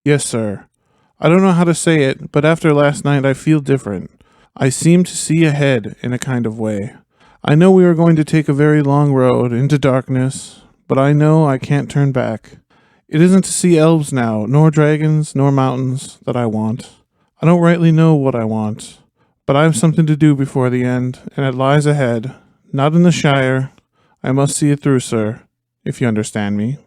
Yes, sir. I don't know how to say it, but after last night I feel different. I seem to see ahead in a kind of way. I know we are going to take a very long road into darkness, but I know I can't turn back. It isn't to see elves now, nor dragons, nor mountains that I want. I don't rightly know what I want, but I have something to do before the end, and it lies ahead. Not in the Shire. I must see it through, sir, if you understand me.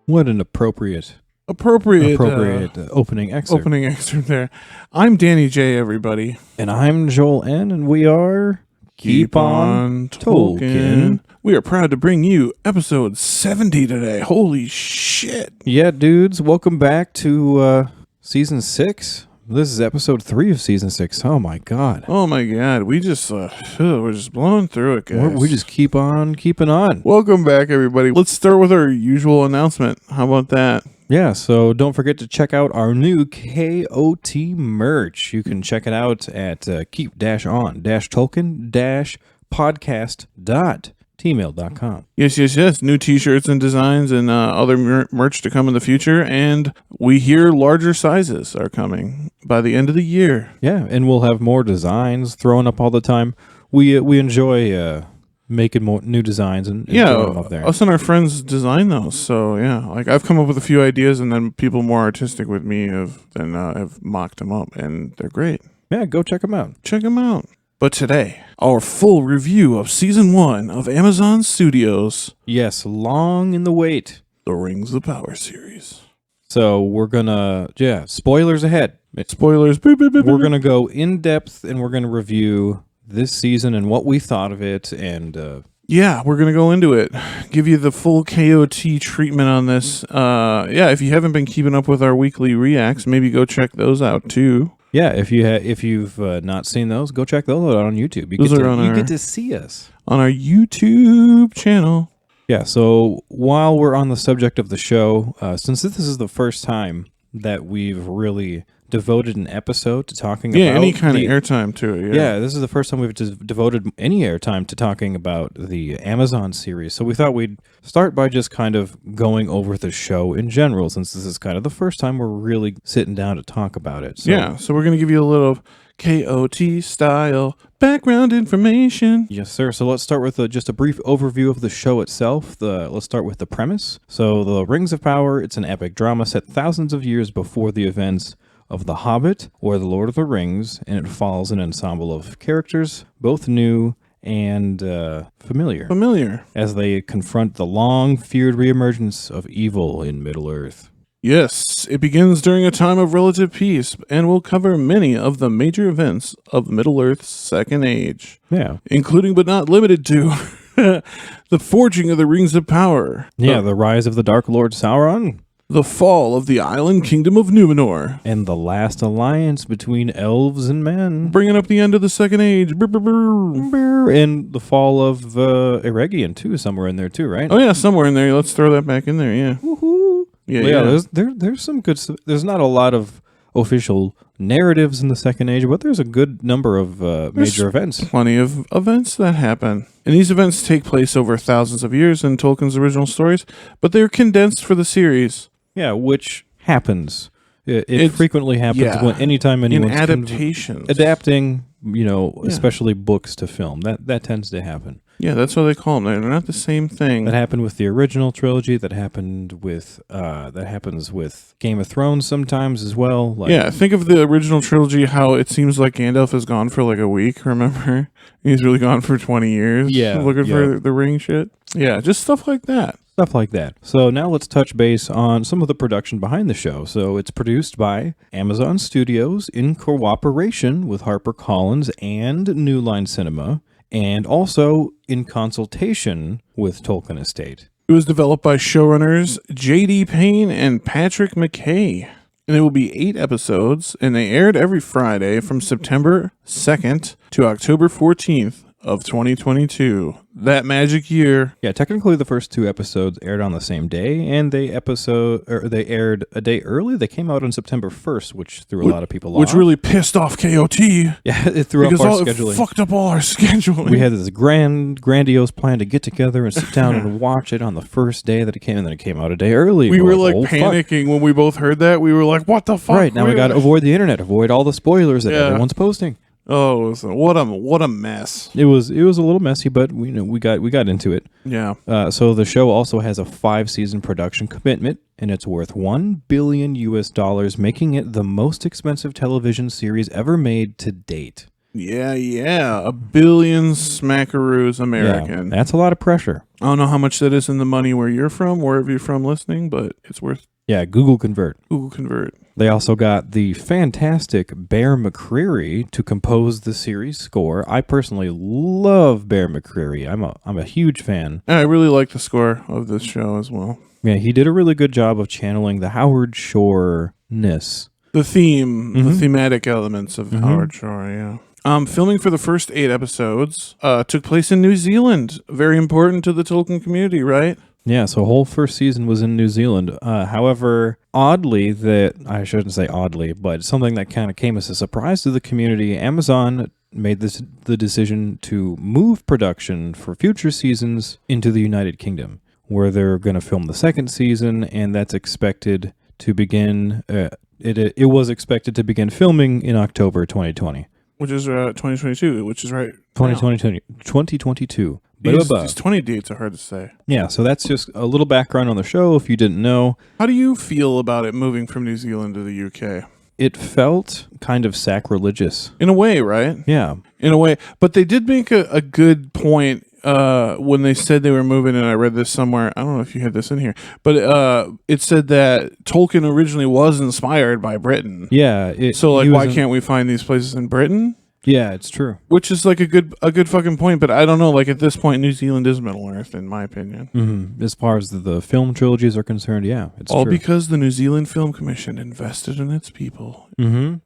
What an appropriate opening excerpt. Opening excerpt there. I'm Danny J, everybody. And I'm Joel N, and we are Keep On Tolkien. We are proud to bring you episode 70 today. Holy shit. Yeah, dudes, welcome back to season 6. This is episode 3 of season 6. Oh my god. Oh my god. We just, we're just blowing through it, guys. We just keep on keeping on. Welcome back, everybody. Let's start with our usual announcement. How about that? Yeah, so don't forget to check out our new KOT merch. You can check it out at keep-on-tolkien-podcast.gmail.com. Yes. New t-shirts and designs and other merch to come in the future. And we hear larger sizes are coming by the end of the year. Yeah, and we'll have more designs thrown up all the time. We enjoy making more new designs and throwing them up there. Us and our friends design those. So yeah, like I've come up with a few ideas, and then people more artistic with me have mocked them up, and they're great. Yeah, go check them out. Check them out. But today, our full review of Season 1 of Amazon Studios. Yes, long in the wait. The Rings of Power series. So we're gonna, spoilers ahead. Spoilers. We're gonna go in depth, and we're gonna review this season and what we thought of it, and we're gonna go into it, give you the full KOT treatment on this. If you haven't been keeping up with our weekly reacts, maybe go check those out too. Yeah, if you've not seen those, go check those out on YouTube. You get to see us on our YouTube channel. Yeah, so while we're on the subject of the show, since this is the first time that we've really devoted an episode to talking about any kind of airtime to it. Yeah, this is the first time we've devoted any airtime to talking about the Amazon series. So we thought we'd start by just kind of going over the show in general, since this is kind of the first time we're really sitting down to talk about it. So we're going to give you a little KOT style background information. Yes, sir. So let's start with just a brief overview of the show itself. Let's start with the premise. So the Rings of Power, it's an epic drama set thousands of years before the events of The Hobbit or The Lord of the Rings, and it follows an ensemble of characters, both new and familiar, as they confront the long-feared reemergence of evil in Middle-earth. Yes, it begins during a time of relative peace, and will cover many of the major events of Middle-earth's Second Age. Yeah. Including but not limited to the forging of the Rings of Power. Yeah, the rise of the Dark Lord Sauron. The fall of the island kingdom of Numenor. And the last alliance between elves and men. Bringing up the end of the Second Age. Brr, brr, brr. And the fall of Eregion, too, somewhere in there, too, right? Oh, yeah, somewhere in there. Let's throw that back in there, yeah. Woohoo. Yeah. There's some good stuff. There's not a lot of official narratives in the Second Age, but there's a good number of major events. Plenty of events that happen. And these events take place over thousands of years in Tolkien's original stories, but they're condensed for the series. Yeah, which happens. It frequently happens when anytime anyone's adaptations. Adapting, especially books to film. That tends to happen. Yeah, that's what they call them. They're not the same thing. That happened with the original trilogy. That happens with Game of Thrones sometimes as well. Think of the original trilogy. How it seems like Gandalf is gone for like a week. Remember, he's really gone for 20 years. Yeah, looking for the ring shit. Yeah, just stuff like that. So now let's touch base on some of the production behind the show. So it's produced by Amazon Studios in cooperation with HarperCollins and New Line Cinema, and also in consultation with Tolkien Estate. It was developed by showrunners J.D. Payne and Patrick McKay. And it will be 8 episodes, and they aired every Friday from September 2nd to October 14th of 2022. That magic year. Yeah, technically the first 2 episodes aired on the same day, and they aired a day early. They came out on September 1st, which threw a lot of people off. Which really pissed off KOT. Yeah, it threw up our scheduling. It fucked up all our scheduling. We had this grandiose plan to get together and sit down and watch it on the first day that it came, and then it came out a day early. We were like panicking when we both heard that. We were like, what the fuck? Right, now we got to avoid the internet, avoid all the spoilers that everyone's posting. Oh, what a mess! It was a little messy, but we got into it. Yeah. So the show also has a 5-season production commitment, and it's worth $1 billion, making it the most expensive television series ever made to date. Yeah, $1 billion smackaroos American. Yeah, that's a lot of pressure. I don't know how much that is in the money where you're from, wherever you're from listening, but it's worth. Yeah, Google Convert. They also got the fantastic Bear McCreary to compose the series score. I personally love Bear McCreary. I'm a huge fan. And I really like the score of this show as well. Yeah, he did a really good job of channeling the Howard Shore-ness. The thematic elements of Howard Shore, yeah. Filming for the first 8 episodes took place in New Zealand. Very important to the Tolkien community, right? Yeah, so whole first season was in New Zealand. However, oddly, I shouldn't say oddly, but something that kind of came as a surprise to the community, Amazon made the decision to move production for future seasons into the United Kingdom, where they're going to film the second season, and that's expected to begin. It was expected to begin filming in October 2020. Which is 2022, which is right. 2022. These 20 dates are hard to say. Yeah, so that's just a little background on the show if you didn't know. How do you feel about it moving from New Zealand to the UK? It felt kind of sacrilegious. In a way, right? Yeah. In a way. But they did make a good point when they said they were moving, and I read this somewhere. I don't know if you had this in here. But it said that Tolkien originally was inspired by Britain. Yeah. So, like, why can't we find these places in Britain? Yeah, it's true. Which is like a good fucking point, but I don't know. Like at this point, New Zealand is Middle Earth, in my opinion. Mm-hmm. As far as the film trilogies are concerned, yeah, it's all true. Because the New Zealand Film Commission invested in its people, and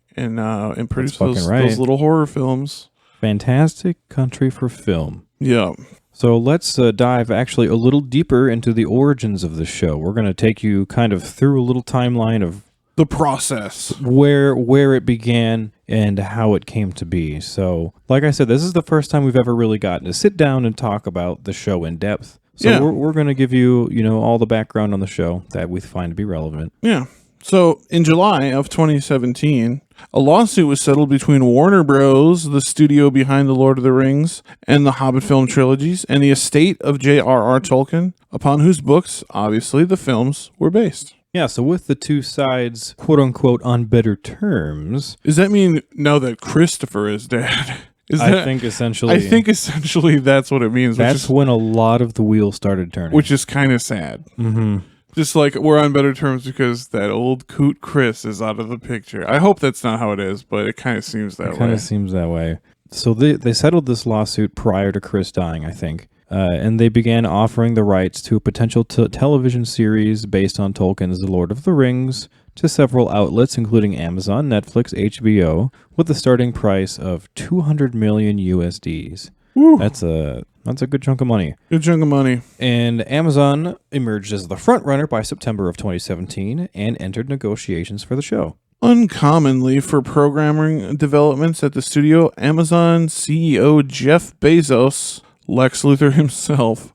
produced those little horror films. Fantastic country for film. Yeah. So let's dive actually a little deeper into the origins of the show. We're going to take you kind of through a little timeline of the process, where it began and how it came to be. So, like I said, this is the first time we've ever really gotten to sit down and talk about the show in depth. So we're going to give you, all the background on the show that we find to be relevant. Yeah. So, in July of 2017, a lawsuit was settled between Warner Bros., the studio behind The Lord of the Rings and the Hobbit film trilogies, and the estate of J.R.R. Tolkien, upon whose books, obviously, the films were based. Yeah, so with the two sides, quote-unquote, on better terms... Does that mean now that Christopher is dead? I think essentially that's what it means. That's when a lot of the wheels started turning. Which is kind of sad. Mm-hmm. Just like we're on better terms because that old coot Chris is out of the picture. I hope that's not how it is, but it kind of seems that way. It kind of seems that way. So they settled this lawsuit prior to Chris dying, I think. And they began offering the rights to a potential television series based on Tolkien's The Lord of the Rings to several outlets, including Amazon, Netflix, HBO, with a starting price of $200 million USDs. Woo. That's a good chunk of money. Good chunk of money. And Amazon emerged as the front runner by September of 2017 and entered negotiations for the show. Uncommonly for programming developments at the studio, Amazon CEO Jeff Bezos, Lex Luthor himself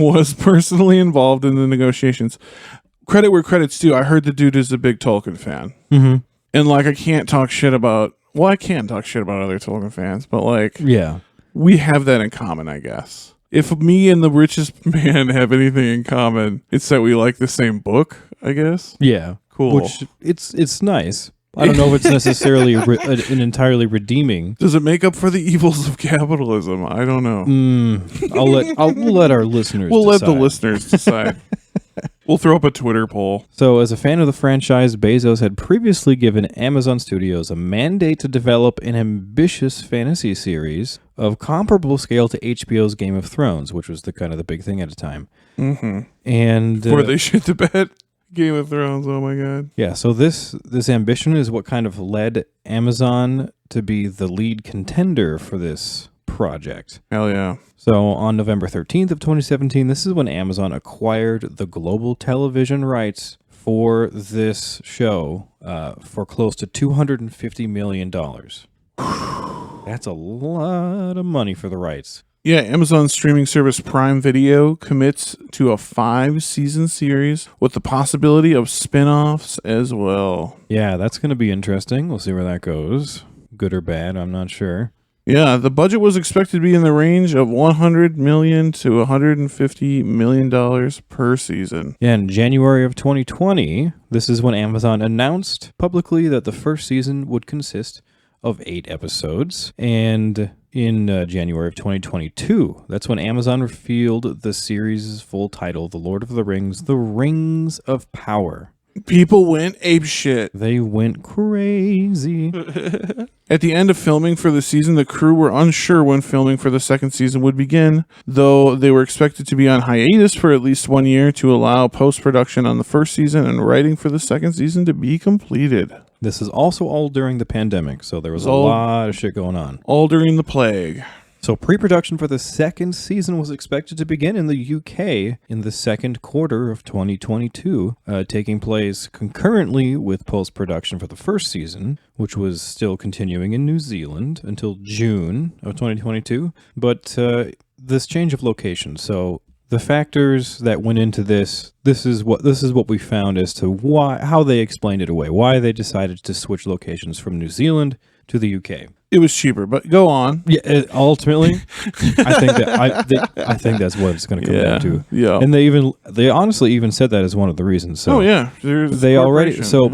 was personally involved in the negotiations. Credit where credit's due. I heard the dude is a big Tolkien fan. Mm-hmm. And I can't talk shit about... Well, I can talk shit about other Tolkien fans, but yeah, we have that in common, I guess. If me and the richest man have anything in common, it's that we like the same book, I guess. Yeah. Cool. Which, it's nice. I don't know if it's necessarily an entirely redeeming. Does it make up for the evils of capitalism? I don't know. We'll let our listeners decide. Let the listeners decide. We'll throw up a Twitter poll. So, as a fan of the franchise, Bezos had previously given Amazon Studios a mandate to develop an ambitious fantasy series of comparable scale to HBO's Game of Thrones, which was the big thing at the time. Mm-hmm. And before they shit the bed. Game of Thrones, oh my god. Yeah, so this ambition is what kind of led Amazon to be the lead contender for this project. Hell yeah. So on November 13th of 2017, this is when Amazon acquired the global television rights for this show for close to $250 million. That's a lot of money for the rights. Yeah, Amazon's streaming service Prime Video commits to a 5-season series with the possibility of spin-offs as well. Yeah, that's going to be interesting. We'll see where that goes. Good or bad, I'm not sure. Yeah, the budget was expected to be in the range of $100 million to $150 million per season. Yeah, in January of 2020, this is when Amazon announced publicly that the first season would consist of 8 episodes. And in January of 2022, that's when Amazon revealed the series' full title, The Lord of the Rings, The Rings of Power. People went apeshit. They went crazy. At the end of filming for the season, the crew were unsure when filming for the second season would begin, though they were expected to be on hiatus for at least 1 year to allow post-production on the first season and writing for the second season to be completed. This is also all during the pandemic, so there was a lot of shit going on. All during the plague. So pre-production for the second season was expected to begin in the UK in the second quarter of 2022, taking place concurrently with post-production for the first season, which was still continuing in New Zealand until June of 2022. But this change of location, so the factors that went into this is what we found as to how they explained it away, why they decided to switch locations from New Zealand to the UK. It was cheaper, but go on. Yeah, ultimately, I think that's what it's going to come down to. Yeah, and they honestly even said that as one of the reasons. So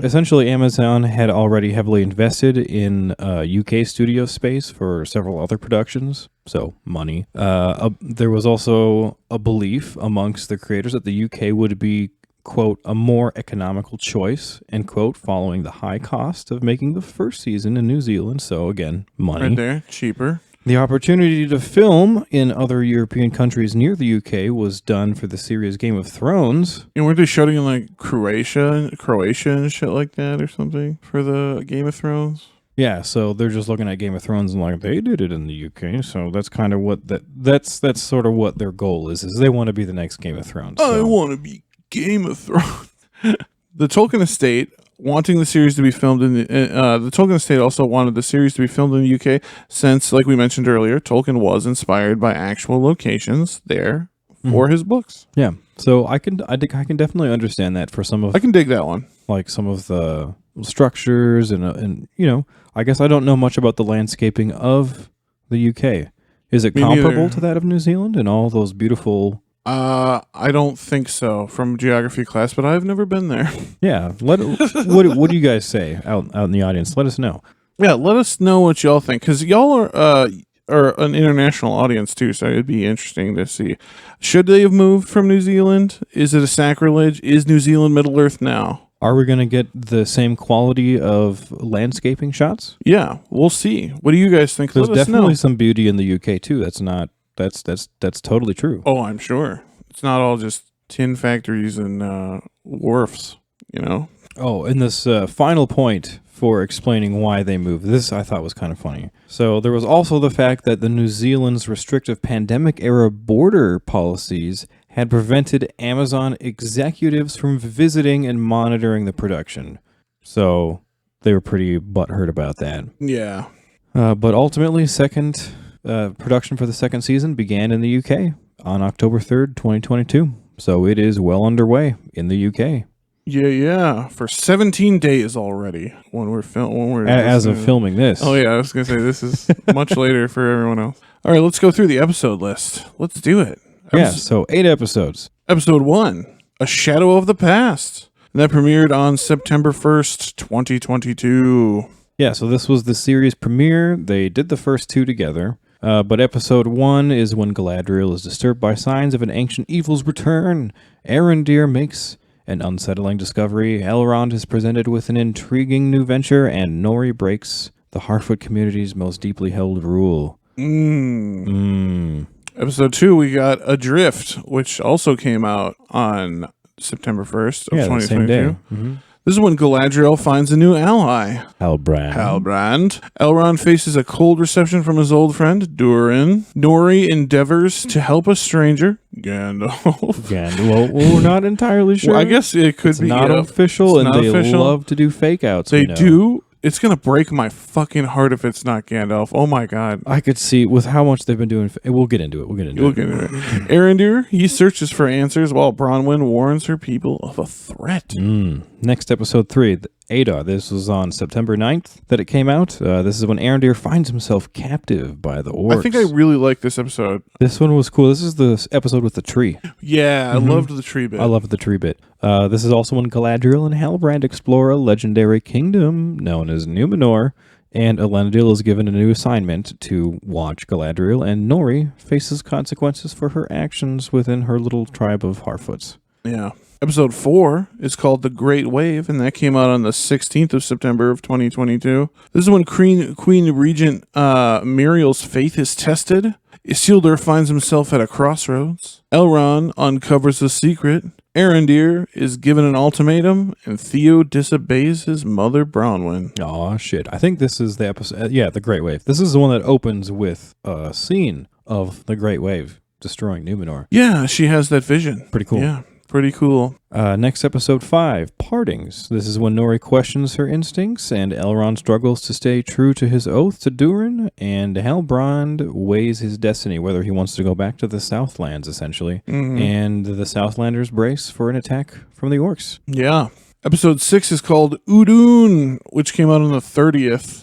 Essentially Amazon had already heavily invested in UK studio space for several other productions. So money. There was also a belief amongst the creators that the UK would be, quote, a more economical choice, end quote, following the high cost of making the first season in New Zealand. So again, money. Right there, cheaper. The opportunity to film in other European countries near the UK was done for the series Game of Thrones. And weren't they shooting in like Croatia and shit like that or something for the Game of Thrones? Yeah, so they're just looking at Game of Thrones and like, they did it in the UK, so that's kind of what that's sort of what their goal is they want to be the next Game of Thrones. So. I want to be Game of Thrones. The Tolkien estate wanting the series to be filmed in the Tolkien estate also wanted the series to be filmed in the UK since, like we mentioned earlier, Tolkien was inspired by actual locations there for his books. Yeah, so I can definitely understand that for some of. I can dig that one. Like some of the structures and you know, I guess I don't know much about the landscaping of the UK. Is it comparable to that of New Zealand and all those beautiful? I don't think so from geography class, but I've never been there. Yeah, what do you guys say out in the audience? Let us know. Yeah, let us know what y'all think, because y'all are an international audience too, so it'd be interesting to see. Should they have moved from New Zealand? Is it a sacrilege? Is New Zealand Middle Earth now? Are we going to get the same quality of landscaping shots? Yeah, we'll see. What do you guys think? There's definitely some beauty in the UK too. That's totally true. Oh, I'm sure. It's not all just tin factories and wharfs, you know? Oh, and this final point for explaining why they moved. This I thought was kind of funny. So there was also the fact that the New Zealand's restrictive pandemic-era border policies had prevented Amazon executives from visiting and monitoring the production. So they were pretty butthurt about that. Yeah. But ultimately, production for the second season began in the UK on October 3rd, 2022. So it is well underway in the UK. Yeah. For 17 days already when we're as of filming this. Oh yeah, I was gonna say this is much later for everyone else. All right, let's go through the episode list. Let's do it. So 8 episodes. Episode 1, A Shadow of the Past. And that premiered on September 1st, 2022. Yeah, so this was the series premiere. They did the first 2 together. But episode 1 is when Galadriel is disturbed by signs of an ancient evil's return. Arondir makes an unsettling discovery. Elrond is presented with an intriguing new venture, and Nori breaks the Harfoot community's most deeply held rule. Episode 2, we got Adrift, which also came out on September 1st of Yeah, the 2022. same day. Mm-hmm. This is when Galadriel finds a new ally. Halbrand. Elrond faces a cold reception from his old friend, Durin. Nori endeavors to help a stranger, Gandalf. Well, we're not entirely sure. Well, I guess it could be not official, it's and not they official. love to do fake outs. They do. It's going to break my fucking heart if it's not Gandalf. Oh my God. I could see with how much they've been doing. We'll get into it. Erendir, he searches for answers while Bronwyn warns her people of a threat. Next, episode 3, Adar. This was on September 9th that it came out. This is when Erendir finds himself captive by the orcs. I think I really like this episode. This one was cool. This is the episode with the tree. Yeah, I loved the tree bit. I loved the tree bit. This is also when Galadriel and Halbrand explore a legendary kingdom known as Numenor, and Elendil is given a new assignment to watch Galadriel, and Nori faces consequences for her actions within her little tribe of Harfoots. Yeah. Episode 4 is called The Great Wave, and that came out on the 16th of September of 2022. This is when Queen Regent Muriel's faith is tested. Isildur finds himself at a crossroads. Elrond uncovers the secret. Erendir is given an ultimatum, and Theo disobeys his mother Bronwyn. Aw, shit. I think this is the episode. Yeah, The Great Wave. This is the one that opens with a scene of the Great Wave destroying Numenor. Yeah, she has that vision. Pretty cool. Yeah, pretty cool. Next, episode 5, Partings. This is when Nori questions her instincts, and Elrond struggles to stay true to his oath to Durin, and Halbrand weighs his destiny, whether he wants to go back to the Southlands, essentially. And the Southlanders brace for an attack from the orcs. Yeah. Episode 6 is called Udun, which came out on the 30th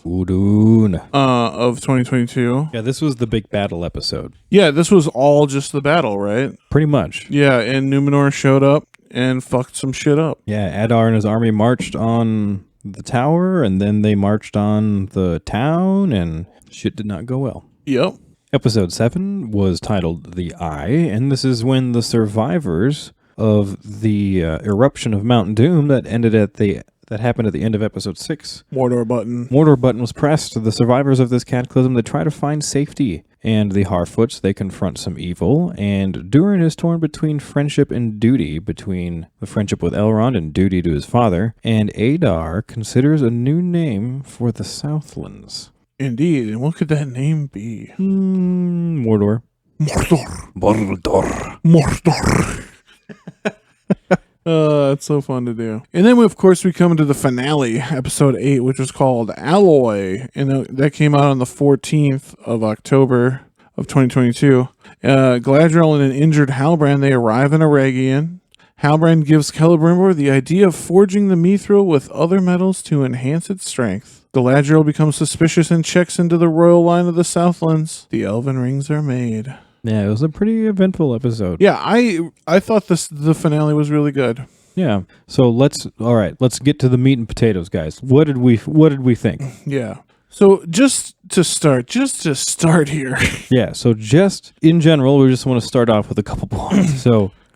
of 2022. Yeah, this was the big battle episode. Yeah, this was all just the battle, right? Pretty much. Yeah, and Numenor showed up and fucked some shit up. Yeah, Adar and his army marched on the tower, and then they marched on the town, and shit did not go well. Yep. Episode 7 was titled The Eye, and this is when the survivors of the eruption of Mount Doom that happened at the end of episode 6. Mordor button was pressed. The survivors of this cataclysm, they try to find safety. And the Harfoots, they confront some evil. And Durin is torn between friendship and duty, between the friendship with Elrond and duty to his father. And Adar considers a new name for the Southlands. Indeed. And what could that name be? Mordor. It's so fun to do. And then, of course, we come to the finale, episode 8, which was called Alloy. And that came out on the 14th of October of 2022. Galadriel and an injured Halbrand, they arrive in Eregion. Halbrand gives Celebrimbor the idea of forging the mithril with other metals to enhance its strength. Galadriel becomes suspicious and checks into the royal line of the Southlands. The elven rings are made. Yeah, it was a pretty eventful episode. Yeah, I thought the finale was really good. Yeah. So let's get to the meat and potatoes, guys. What did we think? Yeah. So just to start here. Yeah, so just in general, we just want to start off with a couple points.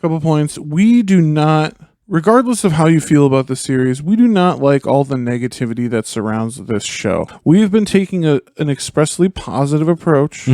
Couple points. We do not, regardless of how you feel about the series, we do not like all the negativity that surrounds this show. We've been taking an expressly positive approach,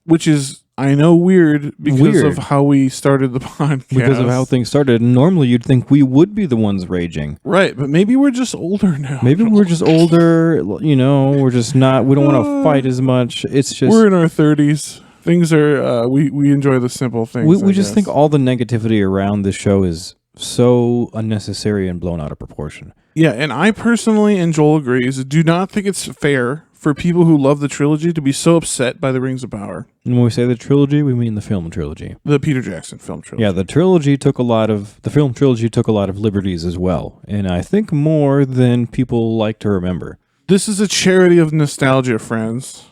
which is, I know, weird because of how we started the podcast. Because of how things started. Normally, you'd think we would be the ones raging. Right, but maybe we're just older now. Maybe we're just older, we're just not, we don't want to fight as much. It's just... We're in our 30s. Things are, we enjoy the simple things. We just think all the negativity around this show is so unnecessary and blown out of proportion. Yeah, and I personally, and Joel agrees, do not think it's fair for people who love the trilogy to be so upset by the Rings of Power. And when we say the trilogy, we mean the film trilogy. The Peter Jackson film trilogy. Yeah, the film trilogy took a lot of liberties as well, and I think more than people like to remember. This is a charity of nostalgia, friends.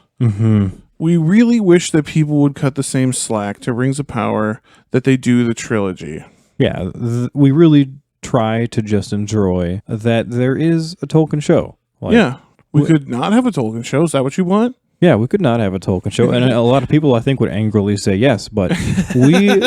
We really wish that people would cut the same slack to Rings of Power that they do the trilogy. Yeah, we really try to just enjoy that there is a Tolkien show. We could not have a Tolkien show. Is that what you want? Yeah, we could not have a Tolkien show, and a lot of people I think would angrily say yes, but we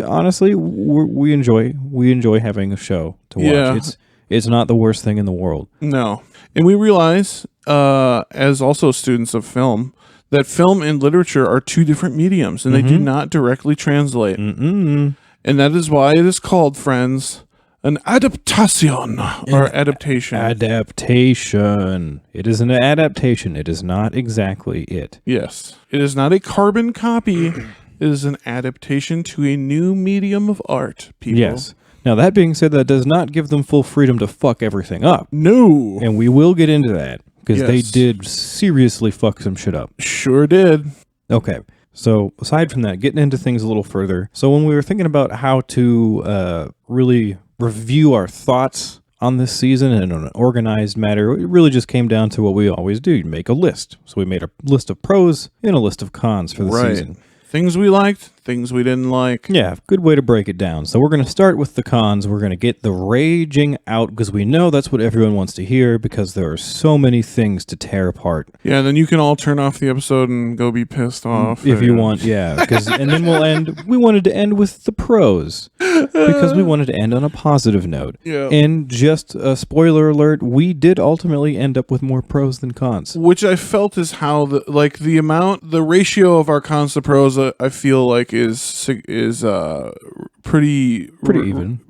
honestly we enjoy having a show to watch. Yeah. It's not the worst thing in the world. No, and we realize, as also students of film, that film and literature are two different mediums, and they do not directly translate. And And that is why it is called, friends, an adaptation or adaptation. Adaptation. It is an adaptation. It is not exactly it. Yes. It is not a carbon copy. It is an adaptation to a new medium of art, people. Yes. Now, that being said, that does not give them full freedom to fuck everything up. No. And we will get into that, because they Yes. did seriously fuck some shit up. Sure did. Okay. So, aside from that, getting into things a little further. So, when we were thinking about how to really review our thoughts on this season in an organized manner, it really just came down to what we always do. You make a list. So, we made a list of pros and a list of cons for the season. Things we liked, things we didn't like. Yeah, good way to break it down. So we're going to start with the cons. We're going to get the raging out, because we know that's what everyone wants to hear, because there are so many things to tear apart. Yeah, then you can all turn off the episode and go be pissed off. If you want, yeah. And then we'll end. We wanted to end with the pros, because we wanted to end on a positive note. Yeah. And just a spoiler alert, we did ultimately end up with more pros than cons. Which I felt is how the ratio of our cons to pros, I feel like is pretty even.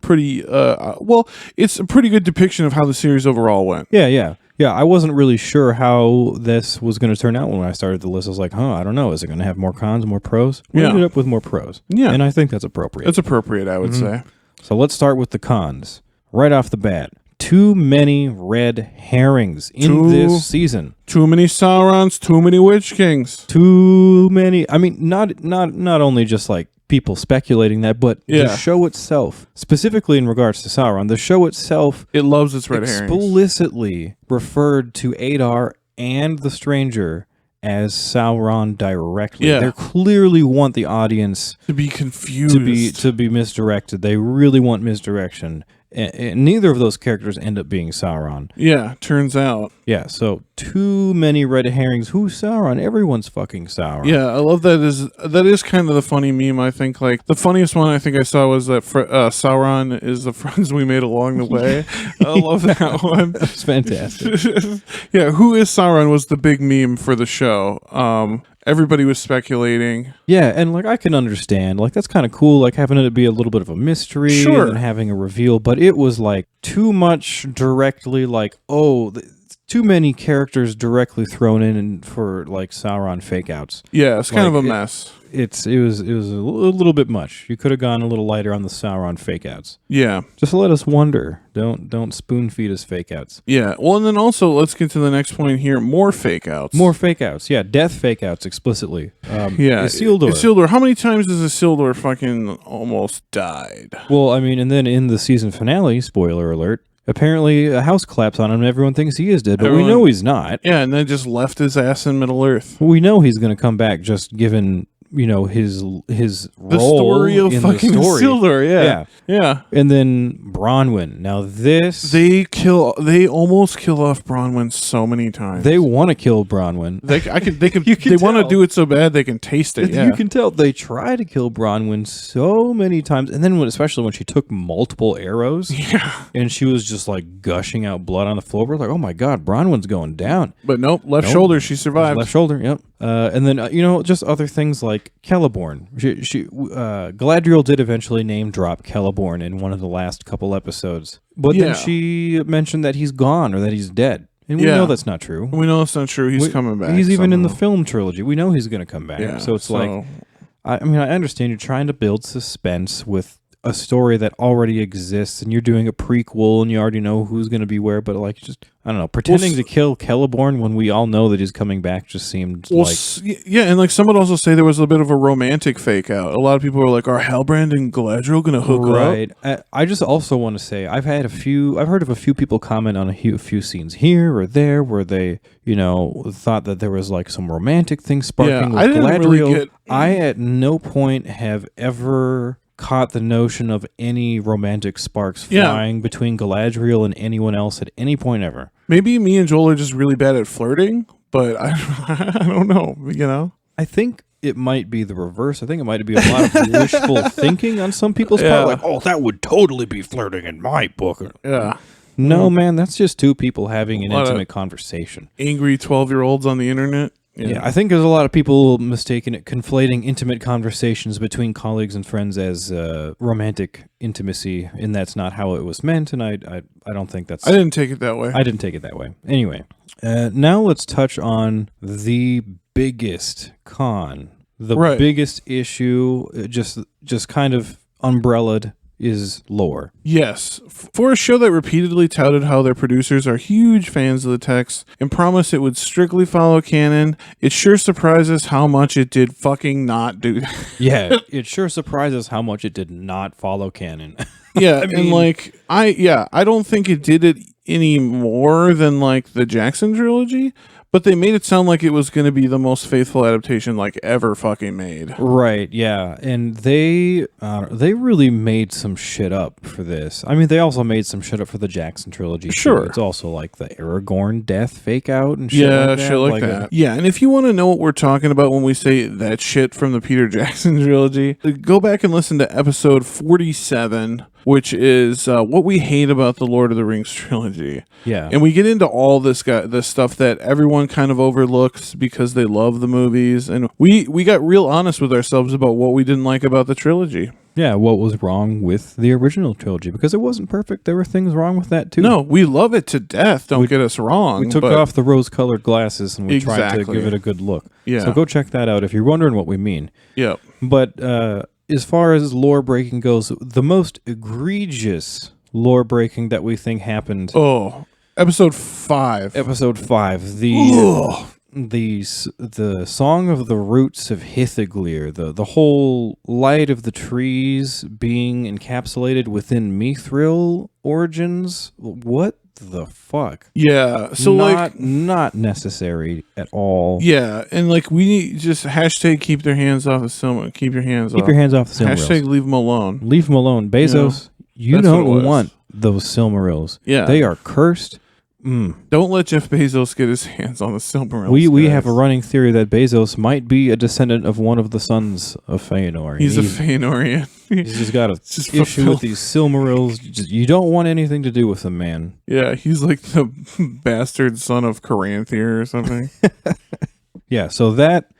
Well, it's a pretty good depiction of how the series overall went. Yeah. I wasn't really sure how this was going to turn out when I started the list. I was like, I don't know. Is it going to have more cons, more pros? We ended up with more pros. Yeah. And I think that's appropriate. It's appropriate, I would say. So let's start with the cons. Right off the bat. Too many red herrings in this season. Too many Saurons, too many Witch Kings. Too many. I mean, not only just like people speculating that, but the show itself, specifically in regards to Sauron, the show itself, it loves its red herrings. Explicitly referred to Adar and the Stranger as Sauron directly. Yeah. They clearly want the audience to be confused, to be misdirected. They really want misdirection. And neither of those characters end up being Sauron. Yeah, turns out. Yeah, so too many red herrings. Who's Sauron? Everyone's fucking Sauron. Yeah, I love that. That is kind of the funny meme, I think. Like, the funniest one I think I saw was that Sauron is the friends we made along the way. I love that one. That's fantastic. Yeah, who is Sauron was the big meme for the show. Everybody was speculating. Yeah, and like I can understand, like that's kind of cool, like having it be a little bit of a mystery and having a reveal, but it was like too much directly, like too many characters directly thrown in for like Sauron fake outs. Yeah, it's kind of a mess. It was a little bit much. You could have gone a little lighter on the Sauron fake outs. Yeah. Just let us wonder. Don't spoon feed us fake outs. Yeah. Well, and then also let's get to the next point here. More fake outs. More fake outs. Yeah. Death fake outs explicitly. Isildur. Isildur. How many times has Isildur fucking almost died? Well, I mean, and then in the season finale, spoiler alert, apparently a house collapsed on him and everyone thinks he is dead, but we know he's not. Yeah, and then just left his ass in Middle Earth. We know he's going to come back, just given his role the story of in fucking the story. Isildur. Yeah. And then Bronwyn. Now this they almost kill off Bronwyn so many times. They want to kill Bronwyn. They want to do it so bad they can taste it. Yeah. You can tell they try to kill Bronwyn so many times, and then especially when she took multiple arrows, and she was just like gushing out blood on the floor. We're like, oh my god, Bronwyn's going down. But nope, left shoulder. She survived. Left shoulder. Yep. And then just other things like Celeborn. Galadriel did eventually name drop Celeborn in one of the last couple episodes, but then she mentioned that he's gone or that he's dead. And we know that's not true. We know it's not true. He's coming back. He's even in the film trilogy. We know he's going to come back. Yeah, so it's like, I understand you're trying to build suspense with a story that already exists, and you're doing a prequel, and you already know who's going to be where. But like, just I don't know, pretending to kill Celeborn when we all know that he's coming back just seemed yeah. And like some would also say there was a bit of a romantic fake out. A lot of people were like, "Are Halbrand and Galadriel going to hook up?" Right. I just also want to say I've heard of a few people comment on a few scenes here or there where they thought that there was like some romantic thing sparking with Galadriel. I at no point have ever caught the notion of any romantic sparks flying between Galadriel and anyone else at any point ever. Maybe me and Joel are just really bad at flirting, but I don't know, I think it might be the reverse. I think it might be a lot of wishful thinking on some people's part. Like, oh, that would totally be flirting in my book. Yeah. No, man, that's just two people having an intimate conversation. Angry 12-year-olds on the internet. Yeah, I think there's a lot of people mistaken it, conflating intimate conversations between colleagues and friends as romantic intimacy, and that's not how it was meant. And I don't think that's. I didn't take it that way. I didn't take it that way. Anyway, now let's touch on the biggest con, the biggest issue, just kind of umbrellaed, is lore. Yes. For a show that repeatedly touted how their producers are huge fans of the text and promised it would strictly follow canon, it sure surprises how much it did fucking not do that. Yeah, it sure surprises how much it did not follow canon. Yeah, I mean, and I don't think it did it any more than like the Jackson trilogy, but they made it sound like it was going to be the most faithful adaptation like ever fucking made. Right, yeah. And they really made some shit up for this. I mean, they also made some shit up for the Jackson trilogy. Sure. Too. It's also like the Aragorn death fake out and shit like that. Yeah, shit like that. Yeah, and if you want to know what we're talking about when we say that shit from the Peter Jackson trilogy, go back and listen to episode 47, which is what we hate about the Lord of the Rings trilogy. Yeah. And we get into all this stuff that everyone kind of overlooks because they love the movies. And we got real honest with ourselves about what we didn't like about the trilogy. Yeah, what was wrong with the original trilogy? Because it wasn't perfect. There were things wrong with that, too. No, we love it to death. Don't get us wrong. We took off the rose-colored glasses and we tried to give it a good look. Yeah. So go check that out if you're wondering what we mean. Yep. But as far as lore breaking goes, the most egregious lore breaking that we think happened. Oh, episode 5. Episode 5. The Song of the Roots of Hithaglir, the whole light of the trees being encapsulated within Mithril origins. What the fuck? Yeah, so not necessary at all. Yeah, and like we need just hashtag keep their hands off the Silmarils. Keep your hands off the Silmarils. Hashtag leave them alone. Leave them alone. Bezos, you don't want those Silmarils. Yeah. They are cursed. Don't let Jeff Bezos get his hands on the Silmarils. We have a running theory that Bezos might be a descendant of one of the sons of Feanor. He's a Feanorian. He's just got an issue with these Silmarils. You don't want anything to do with them, man. Yeah, he's like the bastard son of Caranthir or something. Yeah, so that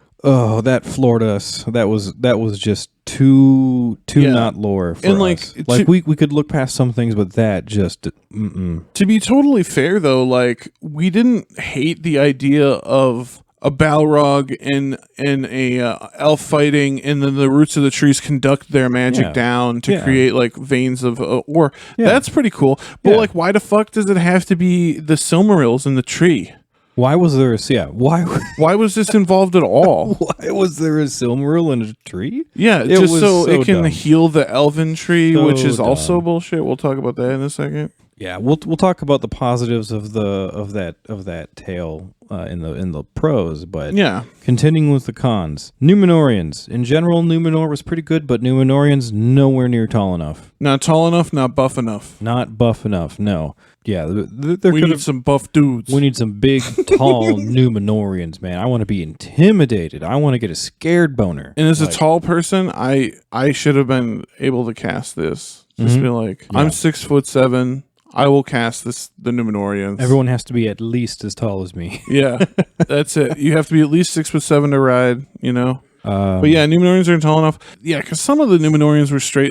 floored us. That was just too not lore for us. We could look past some things, but that just To be totally fair though, like we didn't hate the idea of a Balrog and a elf fighting, and then the roots of the trees conduct their magic down to create like veins of ore. That's pretty cool. But like, why the fuck does it have to be the Silmarils in the tree? Why was there Why was this involved at all? Why was there a Silmaril in a tree? Yeah, just so it can dumb. heal the elven tree, which is also bullshit. We'll talk about that in a second. Yeah, we'll talk about the positives of that tale in the pros, but continuing with the cons. Numenorians. In general, Numenor was pretty good, but Numenorians nowhere near tall enough. Not tall enough, not buff enough. Not buff enough, no. Yeah, we need some buff dudes. We need some big, tall Numenorians, man. I want to be intimidated. I want to get a scared boner. And as a tall person, I should have been able to cast this. Just be like, I'm 6'7". I will cast the Numenorians. Everyone has to be at least as tall as me. Yeah, that's it. You have to be at least 6'7" to ride, you know? But yeah, Numenorians aren't tall enough. Yeah, because some of the Numenorians were straight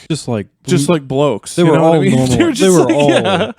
just like blokes. They were all normal. They were all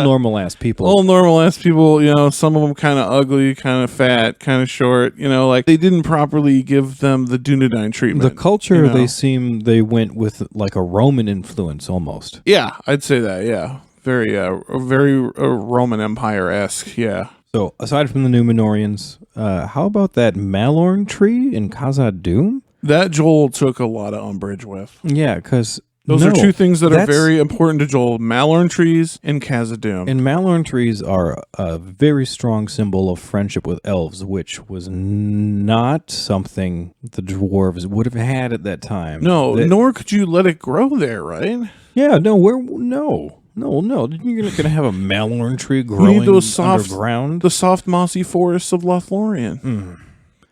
normal ass people. All normal ass people. You know, some of them kind of ugly, kind of fat, kind of short. You know, like they didn't properly give them the Dunedain treatment. The culture they went with like a Roman influence almost. Yeah, I'd say that. Yeah, very Roman Empire-esque. Yeah. So, aside from the Numenorians, how about that Malorn tree in Khazad-dûm? That Joel took a lot of umbrage with. Yeah, because those are two things that are very important to Joel: Malorn trees and Khazad-dûm. And Malorn trees are a very strong symbol of friendship with elves, which was not something the dwarves would have had at that time. No, nor could you let it grow there, right? Yeah, no. You're not going to have a Malorn tree growing underground. The soft, mossy forests of Lothlorien.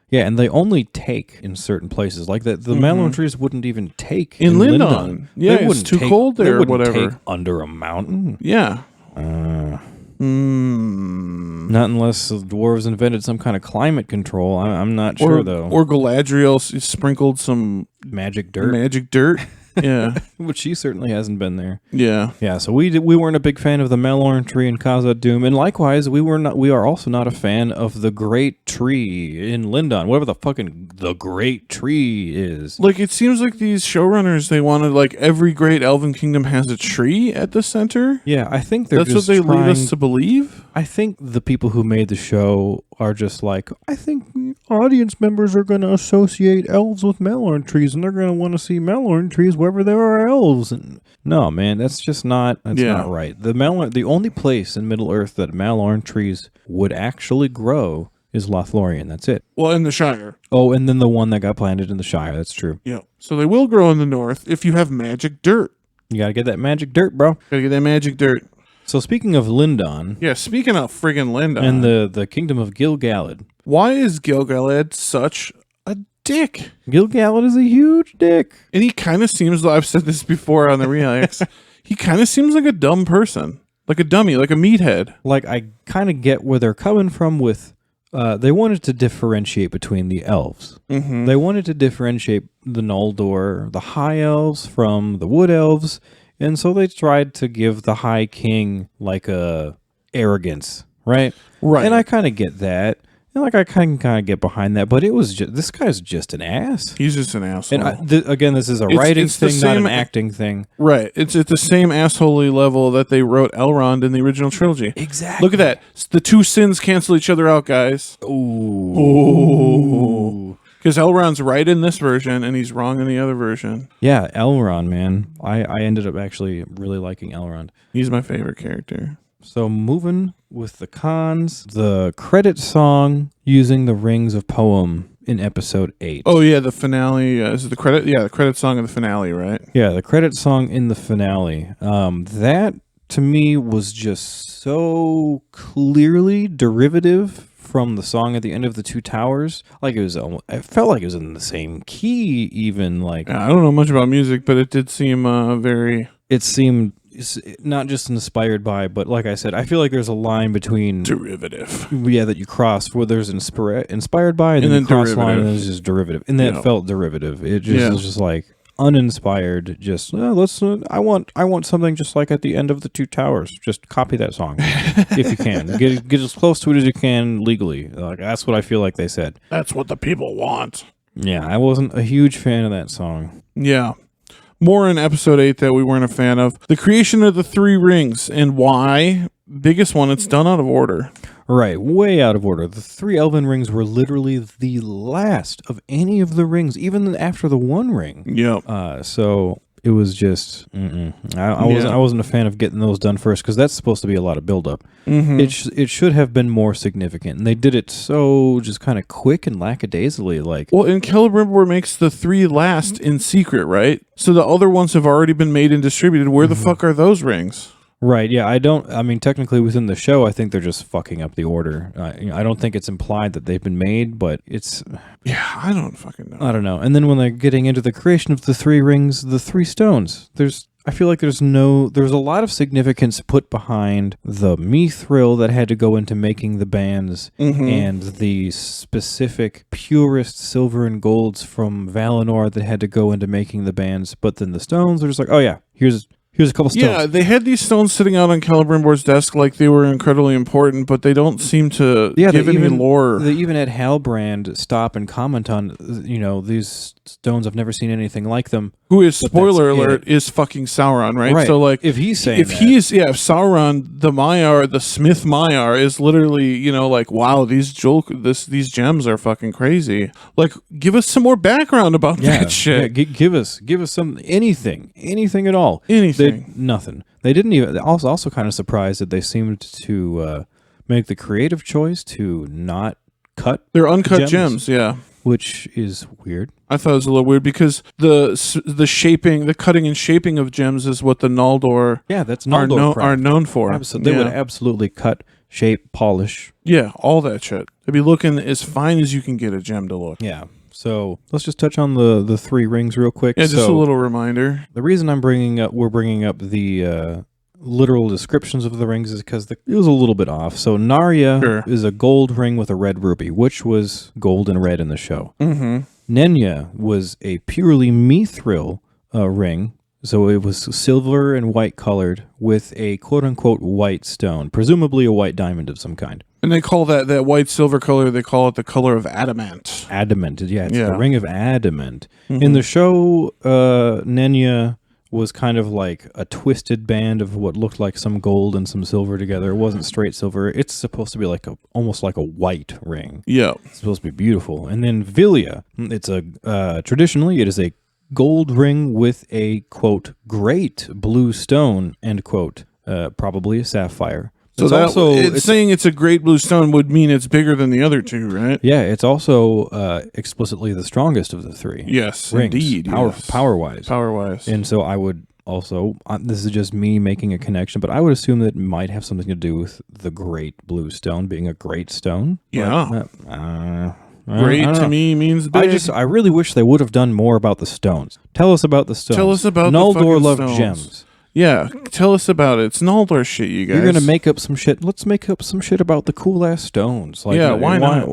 Yeah, and they only take in certain places. Like that, the Malorn trees wouldn't even take in Lindon. Yeah, it's too cold there or whatever. Take under a mountain. Yeah. Not unless the dwarves invented some kind of climate control. I'm not sure, though. Or Galadriel sprinkled some Magic dirt. magic dirt. Yeah. Which she certainly hasn't been there. Yeah. Yeah, so we weren't a big fan of the Malorn tree in Khazad Dûm, and likewise, we are also not a fan of the Great Tree in Lindon, whatever the fucking the Great Tree is. Like, it seems like these showrunners, they wanted, like, every great elven kingdom has a tree at the center. Yeah, I think they're That's just what they trying, lead us to believe. I think the people who made the show are just like, I think audience members are going to associate elves with Malorn trees, and they're going to want to see Malorn trees wherever there are elves. And no, man, that's just not. That's not right. The only place in Middle Earth that Malorn trees would actually grow is Lothlorien. That's it. Well, in the Shire. Oh, and then the one that got planted in the Shire. That's true. Yeah. So they will grow in the north if you have magic dirt. You got to get that magic dirt, bro. Gotta get that magic dirt. So speaking of Lindon. Yeah, speaking of friggin' Lindon. And the kingdom of Gil-galad. Why is Gil-galad such a dick? Gil-galad is a huge dick. And he kind of seems, I've said this before on the Reacts, he kind of seems like a dumb person. Like a dummy, like a meathead. Like, I kind of get where they're coming from with, they wanted to differentiate between the elves. Mm-hmm. They wanted to differentiate the Noldor, the High Elves from the Wood Elves, and so they tried to give the High King, like, a arrogance, right? Right. And I kind of get that. And, like, I kind of get behind that, but it was just, this guy's just an ass. He's just an asshole. And again, this is a writing thing, not an acting thing. Right. It's at the same assholey level that they wrote Elrond in the original trilogy. Exactly. Look at that. The two sins cancel each other out, guys. Ooh. Because Elrond's right in this version, and he's wrong in the other version. Yeah, Elrond, man. I ended up actually really liking Elrond. He's my favorite character. So moving with the cons, the credit song using the Rings of Poem in episode 8. Oh, yeah, the finale. Is it the credit? Yeah, the credit song of the finale, right? Yeah, the credit song in the finale. That, to me, was just so clearly derivative from the song at the end of The Two Towers. Like, it felt like it was in the same key, even. Like, Yeah, I don't know much about music, but it did seem very... It seemed not just inspired by, but like I said, I feel like there's a line between derivative. Yeah, that you cross where there's inspired by, and then you cross line, and there's just derivative, and that felt derivative. It just was just like uninspired. Just let's. I want something just like at the end of The Two Towers. Just copy that song if you can. Get as close to it as you can legally. Like, that's what I feel like they said. That's what the people want. Yeah, I wasn't a huge fan of that song. Yeah. More in episode 8 that we weren't a fan of. The creation of the 3 rings and why. Biggest one, it's done out of order. Right, way out of order. The 3 elven rings were literally the last of any of the rings, even after the One Ring. Yep. So it was just, I wasn't a fan of getting those done first, because that's supposed to be a lot of buildup. Mm-hmm. It should have been more significant, and they did it so just kind of quick and lackadaisically. Like, well, and Celebrimbor makes the 3 last in secret, right? So the other ones have already been made and distributed. Where the fuck are those rings? Right, yeah, I mean, technically within the show, I think they're just fucking up the order. I don't think it's implied that they've been made, but it's... Yeah, I don't fucking know. I don't know. And then when they're getting into the creation of the 3 rings, the 3 stones, I feel like there's a lot of significance put behind the mithril that had to go into making the bands, and the specific purest silver and golds from Valinor that had to go into making the bands, but then the stones are just like, oh yeah, here's a couple stones. Yeah, they had these stones sitting out on Celebrimbor's desk like they were incredibly important, but they don't seem to give any lore. They even had Halbrand stop and comment on, these stones, I've never seen anything like them. Who is, spoiler alert, is fucking Sauron, right? So, like, if he's saying if Sauron, the Maiar, the Smith Maiar, is literally, like, wow, these gems are fucking crazy. Like, give us some more background about that shit. Yeah, give us anything at all. Anything. Nothing. They didn't even. I was also kind of surprised that they seemed to make the creative choice to not cut. They're uncut gems, yeah. Which is weird. I thought it was a little weird because the shaping, the cutting and shaping of gems is what the Noldor, that's Noldor are known for. They would absolutely cut, shape, polish. Yeah, all that shit. They'd be looking as fine as you can get a gem to look. Yeah. So let's just touch on the 3 rings real quick. Yeah, just a little reminder. The reason we're bringing up the literal descriptions of the rings is because it was a little bit off. So Narya is a gold ring with a red ruby, which was gold and red in the show. Mm-hmm. Nenya was a purely mithril ring. So it was silver and white colored with a quote-unquote white stone, presumably a white diamond of some kind. And they call that white silver color, they call it the color of adamant. Adamant, yeah. It's the ring of adamant. Mm-hmm. In the show, Nenya was kind of like a twisted band of what looked like some gold and some silver together. It wasn't straight silver. It's supposed to be like almost like a white ring. Yeah. It's supposed to be beautiful. And then Vilya, it's traditionally it is a gold ring with a, quote, great blue stone, end quote, probably a sapphire. So it's saying it's a great blue stone would mean it's bigger than the other two, right? Yeah, it's also explicitly the strongest of the three. Yes, rings, indeed. Power-wise. Power-wise. And so I would also, this is just me making a connection, but I would assume that it might have something to do with the great blue stone being a great stone. Yeah. Great to me means big. I really wish they would have done more about the stones. Tell us about the stones. Tell us about the Noldor fucking loved stones. gems. Yeah, tell us about it. It's Noldor shit, you guys. You're gonna make up some shit. Let's make up some shit about the cool ass stones. Like, yeah, why not?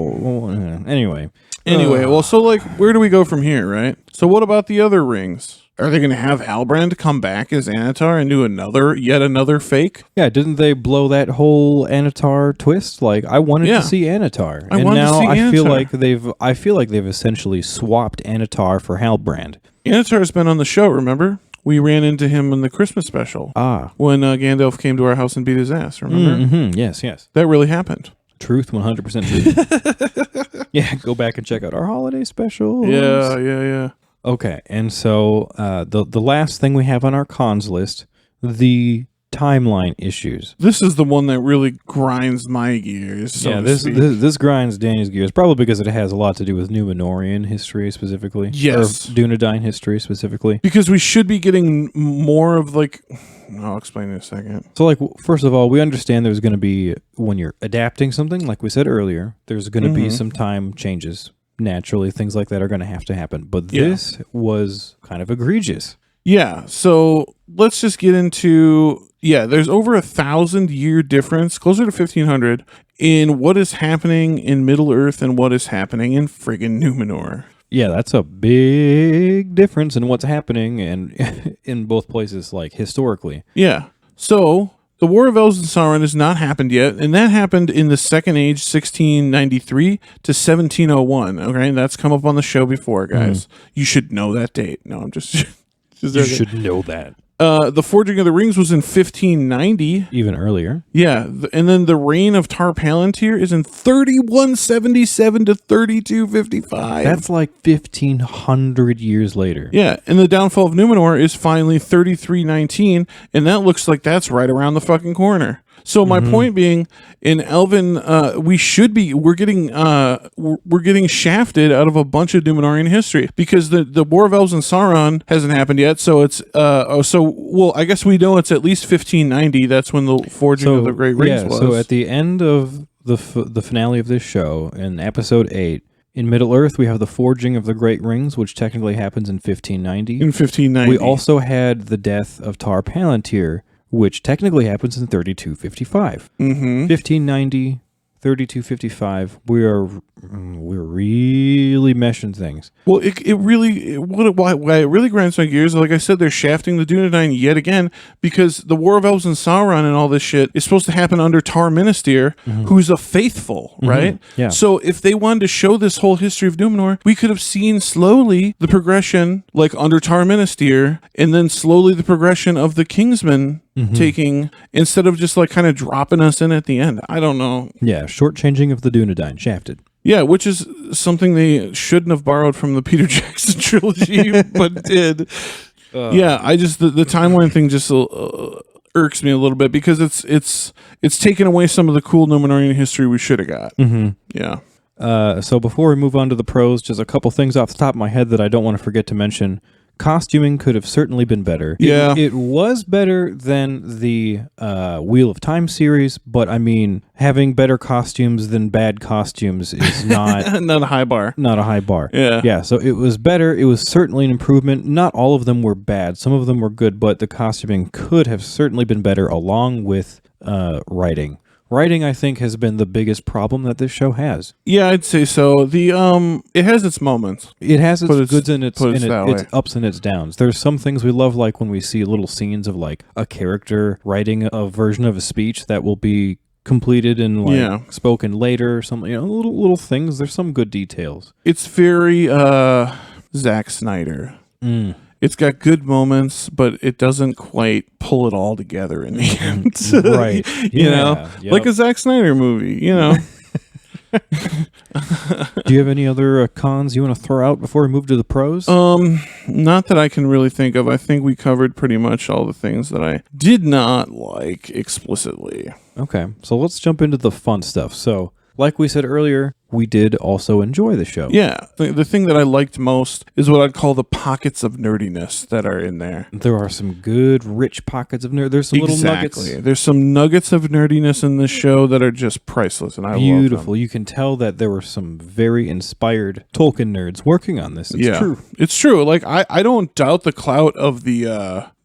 Anyway, well, so like, where do we go from here, right? So what about the other rings? Are they going to have Halbrand come back as Anatar and do yet another fake? Yeah, didn't they blow that whole Anatar twist? Like, I wanted to see Anatar, I feel like they've essentially swapped Anatar for Halbrand. Anatar's been on the show, remember? We ran into him in the Christmas special. When Gandalf came to our house and beat his ass, remember? Mm-hmm. Yes. That really happened. Truth, 100% truth. Yeah, go back and check out our holiday special. Yeah. Okay, and so the last thing we have on our cons list, the timeline issues. This is the one that really grinds my gears. This grinds Danny's gears, probably because it has a lot to do with Númenórean history specifically. Yes. Or Dunedain history specifically. Because we should be getting more of like... I'll explain in a second. So, like, first of all, we understand there's going to be, when you're adapting something, like we said earlier, there's going to be some time changes. Naturally, things like that are going to have to happen. But this was kind of egregious. Yeah, so let's just get into... Yeah, there's over 1,000-year difference, closer to 1,500, in what is happening in Middle-earth and what is happening in friggin' Númenor. Yeah, that's a big difference in what's happening and in both places, like, historically. Yeah, so... The War of Elves and Sauron has not happened yet, and that happened in the Second Age, 1693 to 1701. Okay, and that's come up on the show before, guys. You should know that date. No, I'm just you should know that. The Forging of the Rings was in 1590. Even earlier. Yeah, and then the reign of Tar Palantir is in 3177 to 3255. That's like 1,500 years later. Yeah, and the downfall of Númenor is finally 3319, and that looks like that's right around the fucking corner. So my point being, in Elven, we're getting shafted out of a bunch of Númenórean history because the War of Elves and Sauron hasn't happened yet. So it's I guess we know it's at least 1590. That's when the Forging of the Great Rings was. So at the end of the finale of this show, in episode 8, in Middle-earth, we have the Forging of the Great Rings, which technically happens in 1590. In 1590. We also had the death of Tar Palantir, which technically happens in 3255. 1590, 3255. We're really meshing things. Well, why it really grinds my gears, like I said, they're shafting the Dunedain yet again because the War of Elves and Sauron and all this shit is supposed to happen under Tar Minister, who's a faithful, right? Yeah. So if they wanted to show this whole history of Númenor, we could have seen slowly the progression, like under Tar Minister, and then slowly the progression of the Kingsmen taking, instead of just like kind of dropping us in at the end. I don't know. Yeah, shortchanging of the Dunedain, shafted. Yeah, which is something they shouldn't have borrowed from the Peter Jackson trilogy, but did. Yeah, I just the timeline thing just irks me a little bit because it's taken away some of the cool Númenórean history we should have got. Yeah. So before we move on to the pros, just a couple things off the top of my head that I don't want to forget to mention. Costuming could have certainly been better. Yeah. It was better than the Wheel of Time series, but I mean, having better costumes than bad costumes is not Not a high bar. not a high bar. Yeah. Yeah, so it was better. It was certainly an improvement. Not all of them were bad. Some of them were good, but the costuming could have certainly been better along with writing. Writing, I think, has been the biggest problem that this show has. Yeah, I'd say so. The it has its moments. It has its Put it- goods and its put it that its way. ups and its downs. There's some things we love, like when we see little scenes of like a character writing a version of a speech that will be completed and like Yeah. spoken later or something. You know, little things. There's some good details. It's very Zack Snyder. It's got good moments, but it doesn't quite pull it all together in the end. Right. You know? Yep. Like a Zack Snyder movie, you know? Do you have any other cons you want to throw out before we move to the pros? Not that I can really think of. I think we covered pretty much all the things that I did not like explicitly. Okay, so let's jump into the fun stuff. So, like we said earlier, we did also enjoy the show. Yeah. The thing that I liked most is what I'd call the pockets of nerdiness that are in there. There are some good, rich pockets of nerd. There's some little nuggets. There's some nuggets of nerdiness in this show that are just priceless, and I love Beautiful. them. You can tell that there were some very inspired Tolkien nerds working on this. It's true. It's true. Like I don't doubt the clout of the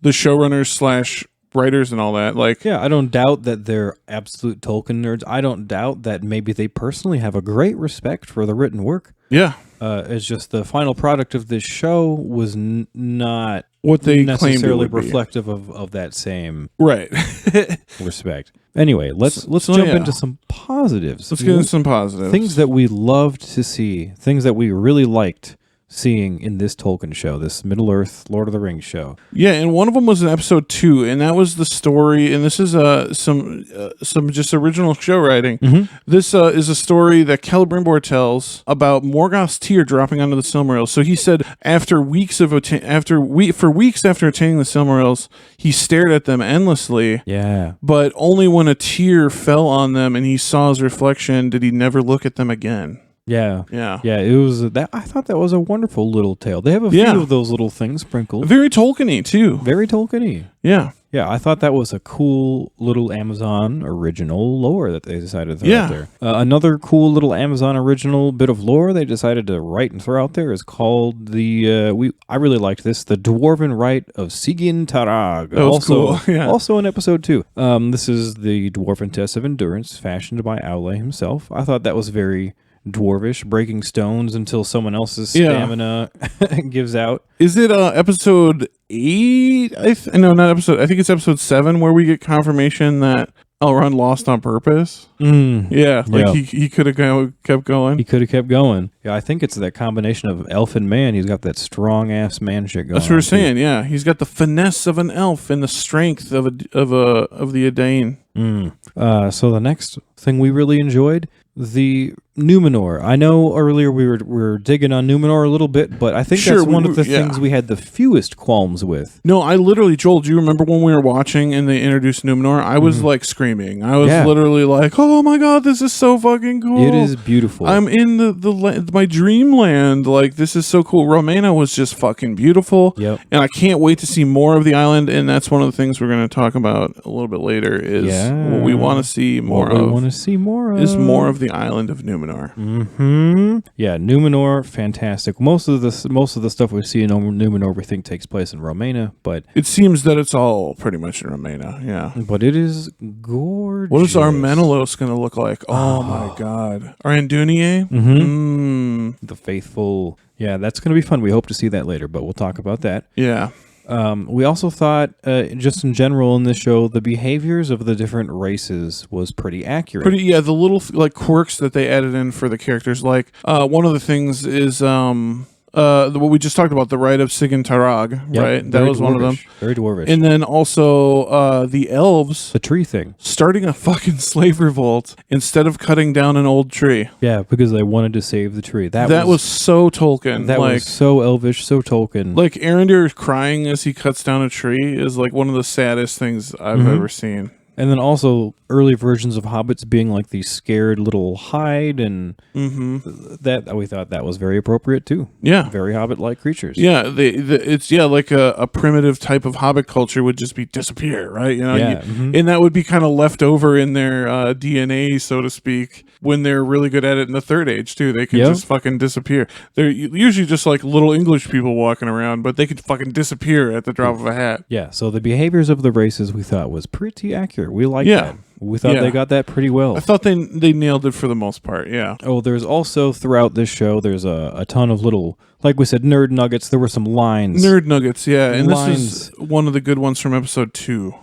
showrunners / writers and all that. Like, Yeah, I don't doubt that they're absolute Tolkien nerds. I don't doubt that maybe they personally have a great respect for the written work. yeah, It's just the final product of this show was not what they claimed it necessarily would be. reflective of that same Right. respect. Anyway, let's So, jump yeah. into some positives. Let's get into some positives. Things that we loved to see, things that we really liked seeing in this Tolkien show, this Middle-earth Lord of the Rings show. Yeah, and one of them was in episode 2, and that was the story. And this is some just original show writing. Mm-hmm. This is a story that Celebrimbor tells about Morgoth's tear dropping onto the Silmarils. So he said for weeks after attaining the Silmarils, he stared at them endlessly. Yeah. But only when a tear fell on them and he saw his reflection did he never look at them again. Yeah. Yeah. Yeah, it was that. I thought that was a wonderful little tale. They have a few Yeah. of those little things sprinkled. Very Tolkien-y, too. Very Tolkien-y. Yeah. Yeah, I thought that was a cool little Amazon original lore that they decided to throw Yeah. out there. Another cool little Amazon original bit of lore they decided to write and throw out there is called I really liked this, the Dwarven Rite of Sigyn Tarag. That was cool, yeah. Also in episode 2. This is the Dwarven Test of Endurance, fashioned by Aule himself. I thought that was very dwarvish, breaking stones until someone else's stamina gives out. Is it episode 8? No, not episode. I think it's episode 7 where we get confirmation that Elrond lost on purpose. Yeah, like Yeah. he could have kept going. He could have kept going. Yeah, I think it's that combination of elf and man. He's got that strong ass man shit going. That's what we're on, too. saying. Yeah, he's got the finesse of an elf and the strength of the Edain. So the next thing we really enjoyed, the Numenor. I know earlier we were digging on Numenor a little bit, but I think Sure, that's one we- of the yeah. things we had the fewest qualms with. No, I literally, Joel, do you remember when we were watching and they introduced Numenor? I was like screaming. I was Yeah. literally like, "Oh my god, this is so fucking cool!" It is beautiful. I'm in my dreamland. Like, this is so cool. Romena was just fucking beautiful. Yep. And I can't wait to see more of the island. And that's one of the things we're going to talk about a little bit later. Is what we want to see more What we of. want to see more of Is more of the island of Numenor. Yeah, Numenor, fantastic. Most of the stuff we see in Numenor we think takes place in Romania, but It seems that it's all pretty much in Romania. Yeah. it is gorgeous. What is our Menelaus going to look like? Oh my god. Our Andunier? The faithful. Yeah, that's going to be fun. We hope to see that later, but we'll talk about that. Yeah. We also thought, just in general in this show, the behaviors of the different races was pretty accurate. The little like quirks that they added in for the characters. Like one of the things is what we just talked about, the Rite of Sigyn Tarag, Yep, right? That very was one of them. dwarvish, Very dwarvish. And then also the elves the tree thing. starting a fucking slave revolt instead of cutting down an old tree. Yeah, because they wanted to save the tree. That was so Tolkien. That like, was so elvish, so Tolkien. Arondir crying as he cuts down a tree is like one of the saddest things I've ever seen. And then also early versions of hobbits being like these scared little hide, and that we thought that was very appropriate too. Yeah. Very hobbit-like creatures. Yeah, it's like a primitive type of hobbit culture would just be disappear, right? You know, Yeah, and that would be kind of left over in their DNA, so to speak, when they're really good at it in the Third Age too. They can just fucking disappear. They're usually just like little English people walking around, but they could fucking disappear at the drop of a hat. Yeah, so the behaviors of the races we thought was pretty accurate. We liked that. We thought they got that pretty well. I thought they nailed it for the most part, yeah. Oh, there's also, throughout this show, there's a ton of little, like we said, nerd nuggets. There were some lines. Nerd nuggets, yeah. And Lines. this is one of the good ones from episode 2.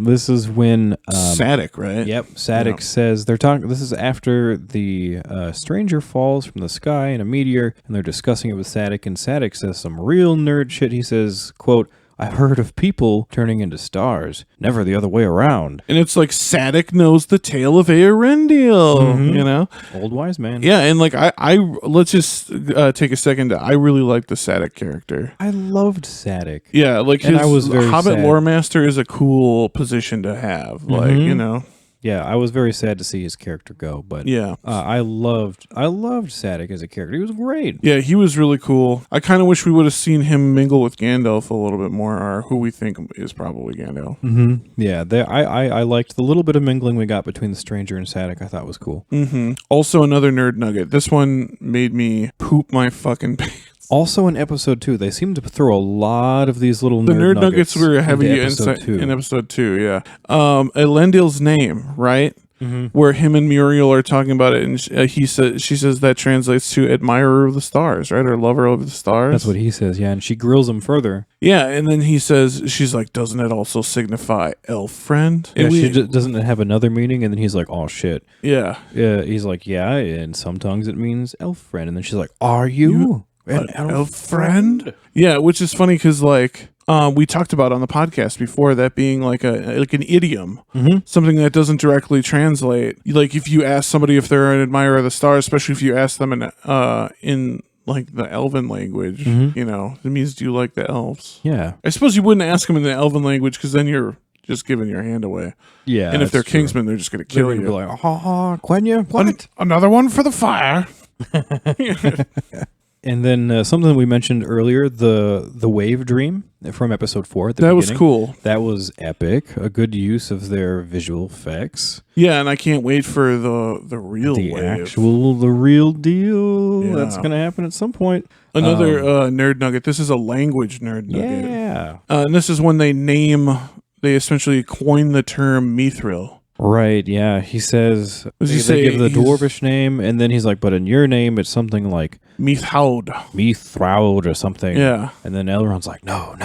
This is when... Sadek, right? Yep, Sadek says, they're talking, this is after the stranger falls from the sky in a meteor, and they're discussing it with Sadek, and Sadek says some real nerd shit. He says, quote, "I've heard of people turning into stars, never the other way around." And it's like Sadek knows the tale of Eruption, you know? Old wise man. Yeah, and like I let's just take a second. I really like the Sadek character. I loved Sadek. Yeah, like And his I was very Hobbit sad. lore master is a cool position to have. Like, you know. Yeah, I was very sad to see his character go, but Yeah. I loved Sadek as a character. He was great. Yeah, he was really cool. I kind of wish we would have seen him mingle with Gandalf a little bit more, or who we think is probably Gandalf. Yeah, I liked the little bit of mingling we got between the stranger and Sadek. I thought was cool. Also, another nerd nugget. This one made me poop my fucking pants. Also in episode 2, they seem to throw a lot of these little The nerd nuggets were heavy into episode 2. in episode 2, yeah. Elendil's name, right? Where him and Muriel are talking about it, and she says that translates to admirer of the stars, right? Or lover of the stars. That's what he says, yeah. And she grills him further. Yeah, and then he says, she's like, doesn't it also signify elf friend? Yeah, And doesn't it have another meaning? And then he's like, oh shit. yeah. He's like, yeah, in some tongues it means elf friend. And then she's like, are you an elf friend? Yeah, which is funny because like we talked about on the podcast before that being like an idiom, something that doesn't directly translate. Like if you ask somebody if they're an admirer of the stars, especially if you ask them in like the elven language, you know, it means do you like the elves? Yeah. I suppose you wouldn't ask them in the elven language because then you're just giving your hand away. Yeah. And if they're Kingsmen, they're just going to kill you. Be like, Quenya, what? Another one for the fire. And then something we mentioned earlier, the wave dream from episode 4 at the That beginning. was cool. That was epic. A good use of their visual effects. Yeah, and I can't wait for the real The wave. the real deal. Yeah. That's going to happen at some point. Another nerd nugget. This is a language nerd nugget. Yeah. And this is when they essentially coin the term Mithril. Right, yeah. He says, They give the dwarvish name, and then he's like, but in your name, it's something like Mithaud. Mithril or something. Yeah. And then Elrond's like, no.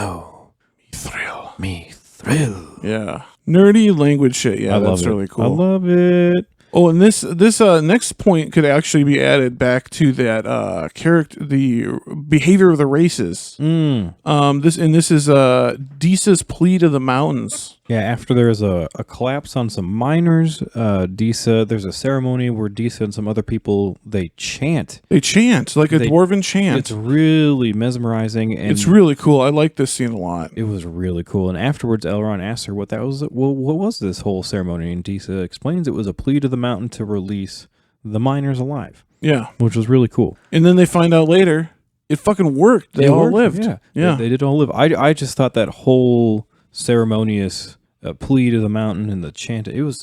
Mithril. Mithril. Yeah. Nerdy language shit. Yeah, that's really cool. I love it. Oh, and this next point could actually be added back to that character, the behavior of the races. This is Disa's plea to the mountains. Yeah, after there's a collapse on some miners, Disa, there's a ceremony where Disa and some other people, they chant. They chant like a dwarven chant. It's really mesmerizing, and it's really cool. I like this scene a lot. it was really cool. And afterwards, Elrond asks her what that was. Well, what was this whole ceremony? And Disa explains it was a plea to the mountain to release the miners alive. Yeah, Which was really cool. and then they find out later it fucking worked. They all worked, lived. Yeah. They did all live. I just thought that whole ceremonious plea to the mountain and the chant. It was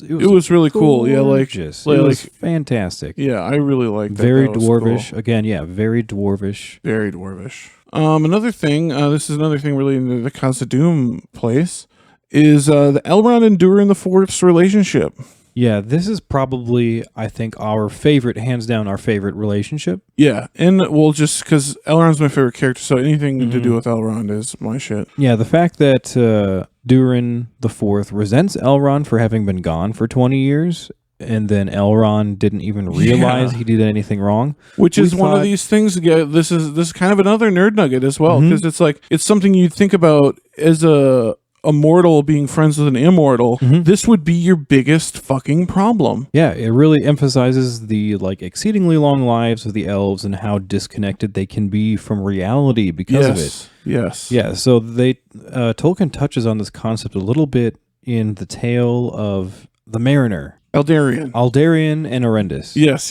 really cool. Yeah, like gorgeous. It was fantastic. Yeah, I really liked that. Very That was dwarvish. cool. Again, yeah, very dwarvish. Very dwarvish. Another thing. This is another thing relating to the Khazad-dûm place. Is the Elrond and Durin the Fourth's relationship? Yeah, this is probably, I think, hands down, our favorite relationship. Yeah, and well, just because Elrond's my favorite character, so anything to do with Elrond is my shit. Yeah, the fact that Durin the Fourth resents Elrond for having been gone for 20 years, and then Elrond didn't even realize he did anything wrong. Which is one of these things. Yeah, this is kind of another nerd nugget as well, because it's like it's something you think about as a mortal being friends with an immortal. This would be your biggest fucking problem. Yeah, it really emphasizes the exceedingly long lives of the elves and how disconnected they can be from reality because of it. Yes. Yeah, so Tolkien touches on this concept a little bit in the tale of the Mariner. Aldarian. Aldarian and Arendis. Yes.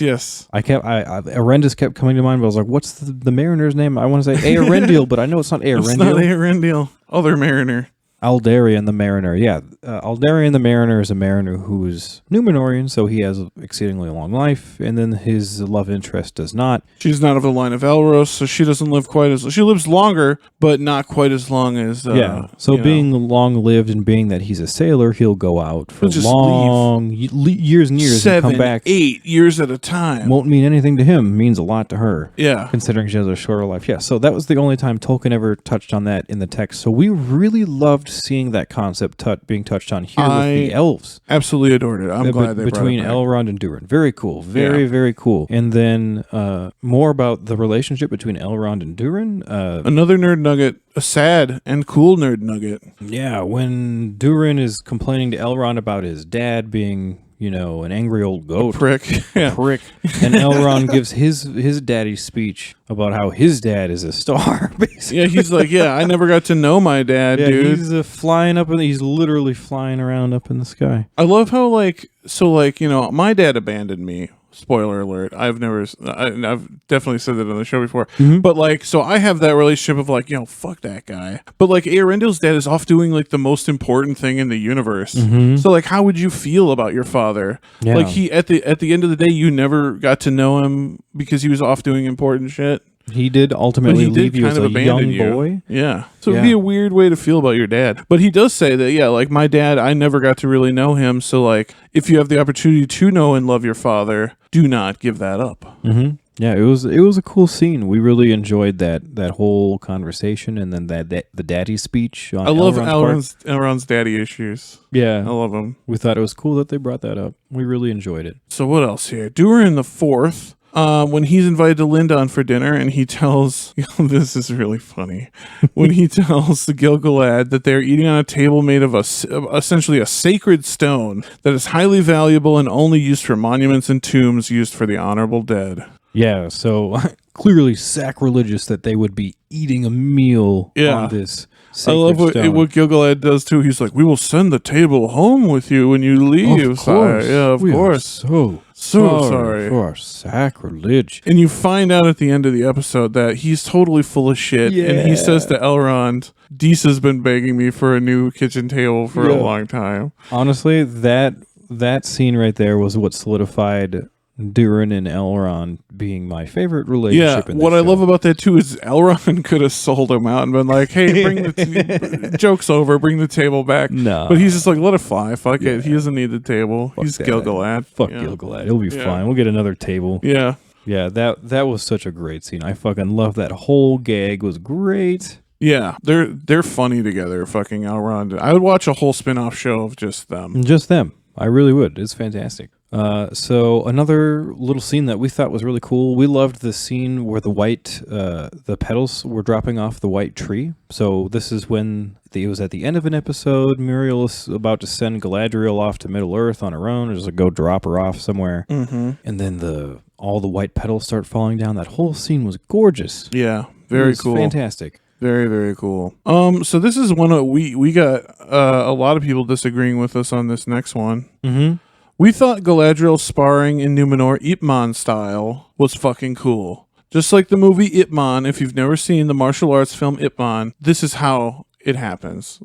Arendis kept coming to mind, but I was like, what's the Mariner's name? I want to say Aerendiel, but I know it's not Aerendiel. It's not Aerendiel. Other Mariner. Aldarian the Mariner. Yeah. Aldarian the Mariner is a mariner who's Numenorian, so he has an exceedingly long life, and then his love interest does not. She's not of the line of Elros, so she doesn't live quite as... She lives longer, but not quite as long as... So being long-lived and being that he's a sailor, he'll go out for long... years and years 7, and come back. 8 years at a time. Won't mean anything to him. Means a lot to her. Yeah. Considering she has a shorter life. Yeah, so that was the only time Tolkien ever touched on that in the text. So we really loved seeing that concept being touched on here with the elves. Absolutely adored it. I'm glad they between brought it Elrond and Durin. Very cool. Very cool. And then more about the relationship between Elrond and Durin. Another nerd nugget, a sad and cool nerd nugget. Yeah, when Durin is complaining to Elrond about his dad being... an angry old goat. A prick. A prick. And Elrond gives his daddy's speech about how his dad is a star, basically. Yeah, he's like, I never got to know my dad, dude. He's flying up, and he's literally flying around up in the sky. I love how, my dad abandoned me. Spoiler alert. I've definitely said that on the show before. Mm-hmm. But so I have that relationship of fuck that guy. But Aerendiel's dad is off doing the most important thing in the universe. Mm-hmm. So how would you feel about your father? Yeah. He at the end of the day, you never got to know him because he was off doing important shit. He did ultimately leave you as a young boy. Yeah. So it'd be a weird way to feel about your dad. But he does say that, my dad, I never got to really know him. So, if you have the opportunity to know and love your father, do not give that up. Mm-hmm. Yeah, it was a cool scene. We really enjoyed that whole conversation, and then the daddy speech. On I love Elrond's daddy issues. Yeah, I love him. We thought it was cool that they brought that up. We really enjoyed it. So what else here? Durin the Fourth. When he's invited to Lindon for dinner, and he tells, this is really funny, when he tells the Gil-galad that they're eating on a table made of essentially a sacred stone that is highly valuable and only used for monuments and tombs used for the honorable dead. Yeah, so clearly sacrilegious that they would be eating a meal on this sacred I love what Gil-galad does too. He's like, we will send the table home with you when you leave. Of course. Yeah, of course. So sorry for our sacrilege. And you find out at the end of the episode that he's totally full of shit. Yeah. And he says to Elrond, Disa's been begging me for a new kitchen table for a long time. Honestly, that scene right there was what solidified Durin and Elrond being my favorite relationship in this what show. I love about that too is Elrond could have sold him out and been like, hey, bring the joke's over, bring the table back. No. But he's just like, let it fly, fuck it. He doesn't need the table. He's Gil-galad. Fuck Gil-galad. It'll be fine. We'll get another table. Yeah. Yeah, that was such a great scene. I fucking love that whole gag. Was great. Yeah, they're funny together, fucking Elrond. I would watch a whole spin-off show of just them. Just them. I really would. It's fantastic. So another little scene that we thought was really cool. We loved the scene where the petals were dropping off the white tree. So this is when it was at the end of an episode. Muriel'S about to send Galadriel off to Middle Earth on her own, or just go drop her off somewhere. Mm-hmm. And then all the white petals start falling down. That whole scene was gorgeous. Yeah, very cool. Fantastic. Very, very cool. So this is one we got a lot of people disagreeing with us on this next one. Mm-hmm. We thought Galadriel sparring in Numenor Ip Man style was fucking cool. Just like the movie Ip Man, if you've never seen the martial arts film Ip Man, this is how it happens.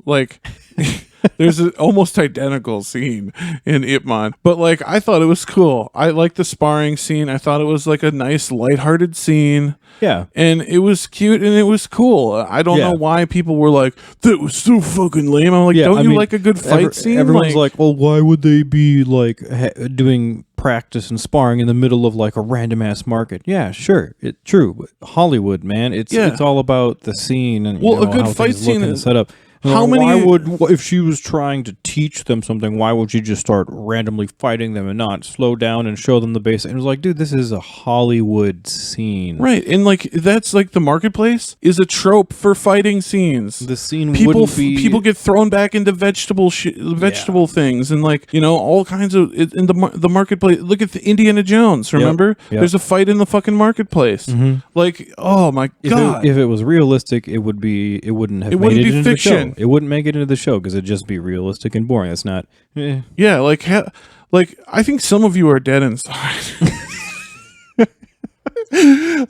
There's an almost identical scene in Ip Man. But I thought it was cool. I liked the sparring scene. I thought it was a nice lighthearted scene. Yeah. And it was cute and it was cool. I don't know why people were like, that was so fucking lame. I'm like, don't you like a good fight scene? Everyone's like, well, why would they be doing practice and sparring in the middle of a random ass market? Yeah, sure. True. But Hollywood, man. It's all about the scene and a good fight scene and set up. If she was trying to teach them something, why would she just start randomly fighting them and not slow down and show them the basics? And it was like, dude, this is a Hollywood scene. Right. And that's the marketplace is a trope for fighting scenes. The scene wouldn't be... People get thrown back into vegetable things and all kinds of... In the marketplace, look at the Indiana Jones, remember? Yep. There's a fight in the fucking marketplace. Mm-hmm. Oh my God. If it was realistic, it wouldn't have it made wouldn't it be into fiction. It wouldn't make it into the show because it'd just be realistic and boring. It's not. Yeah, like I think some of you are dead inside.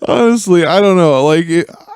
Honestly, I don't know. Like,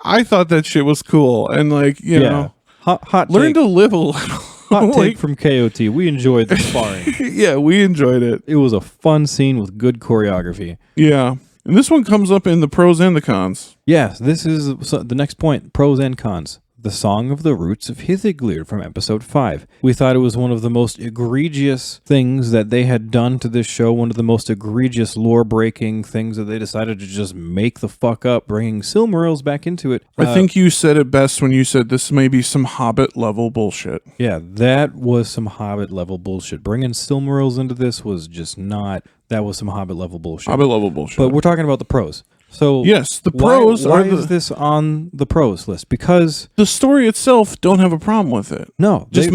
I thought that shit was cool, and like, you know, hot learn take, to live a little. hot take Like, from KOT. We enjoyed the sparring. yeah, we enjoyed it. It was a fun scene with good choreography. Yeah, and this one comes up in the pros and the cons. Yes, this is the next point, pros and cons. The Song of the Roots of Hithiglir from episode 5. We thought it was one of the most egregious things that they had done to this show, one of the most egregious lore-breaking things that they decided to just make the fuck up, bringing Silmarils back into it. I think you said it best when you said this may be some Hobbit-level bullshit. Yeah, that was some Hobbit-level bullshit. Bringing Silmarils into this was just not... That was some Hobbit-level bullshit. Hobbit-level bullshit. But we're talking about the pros. So yes, the pros why are is this on the pros list? Because the story itself don't have a problem with it. No, just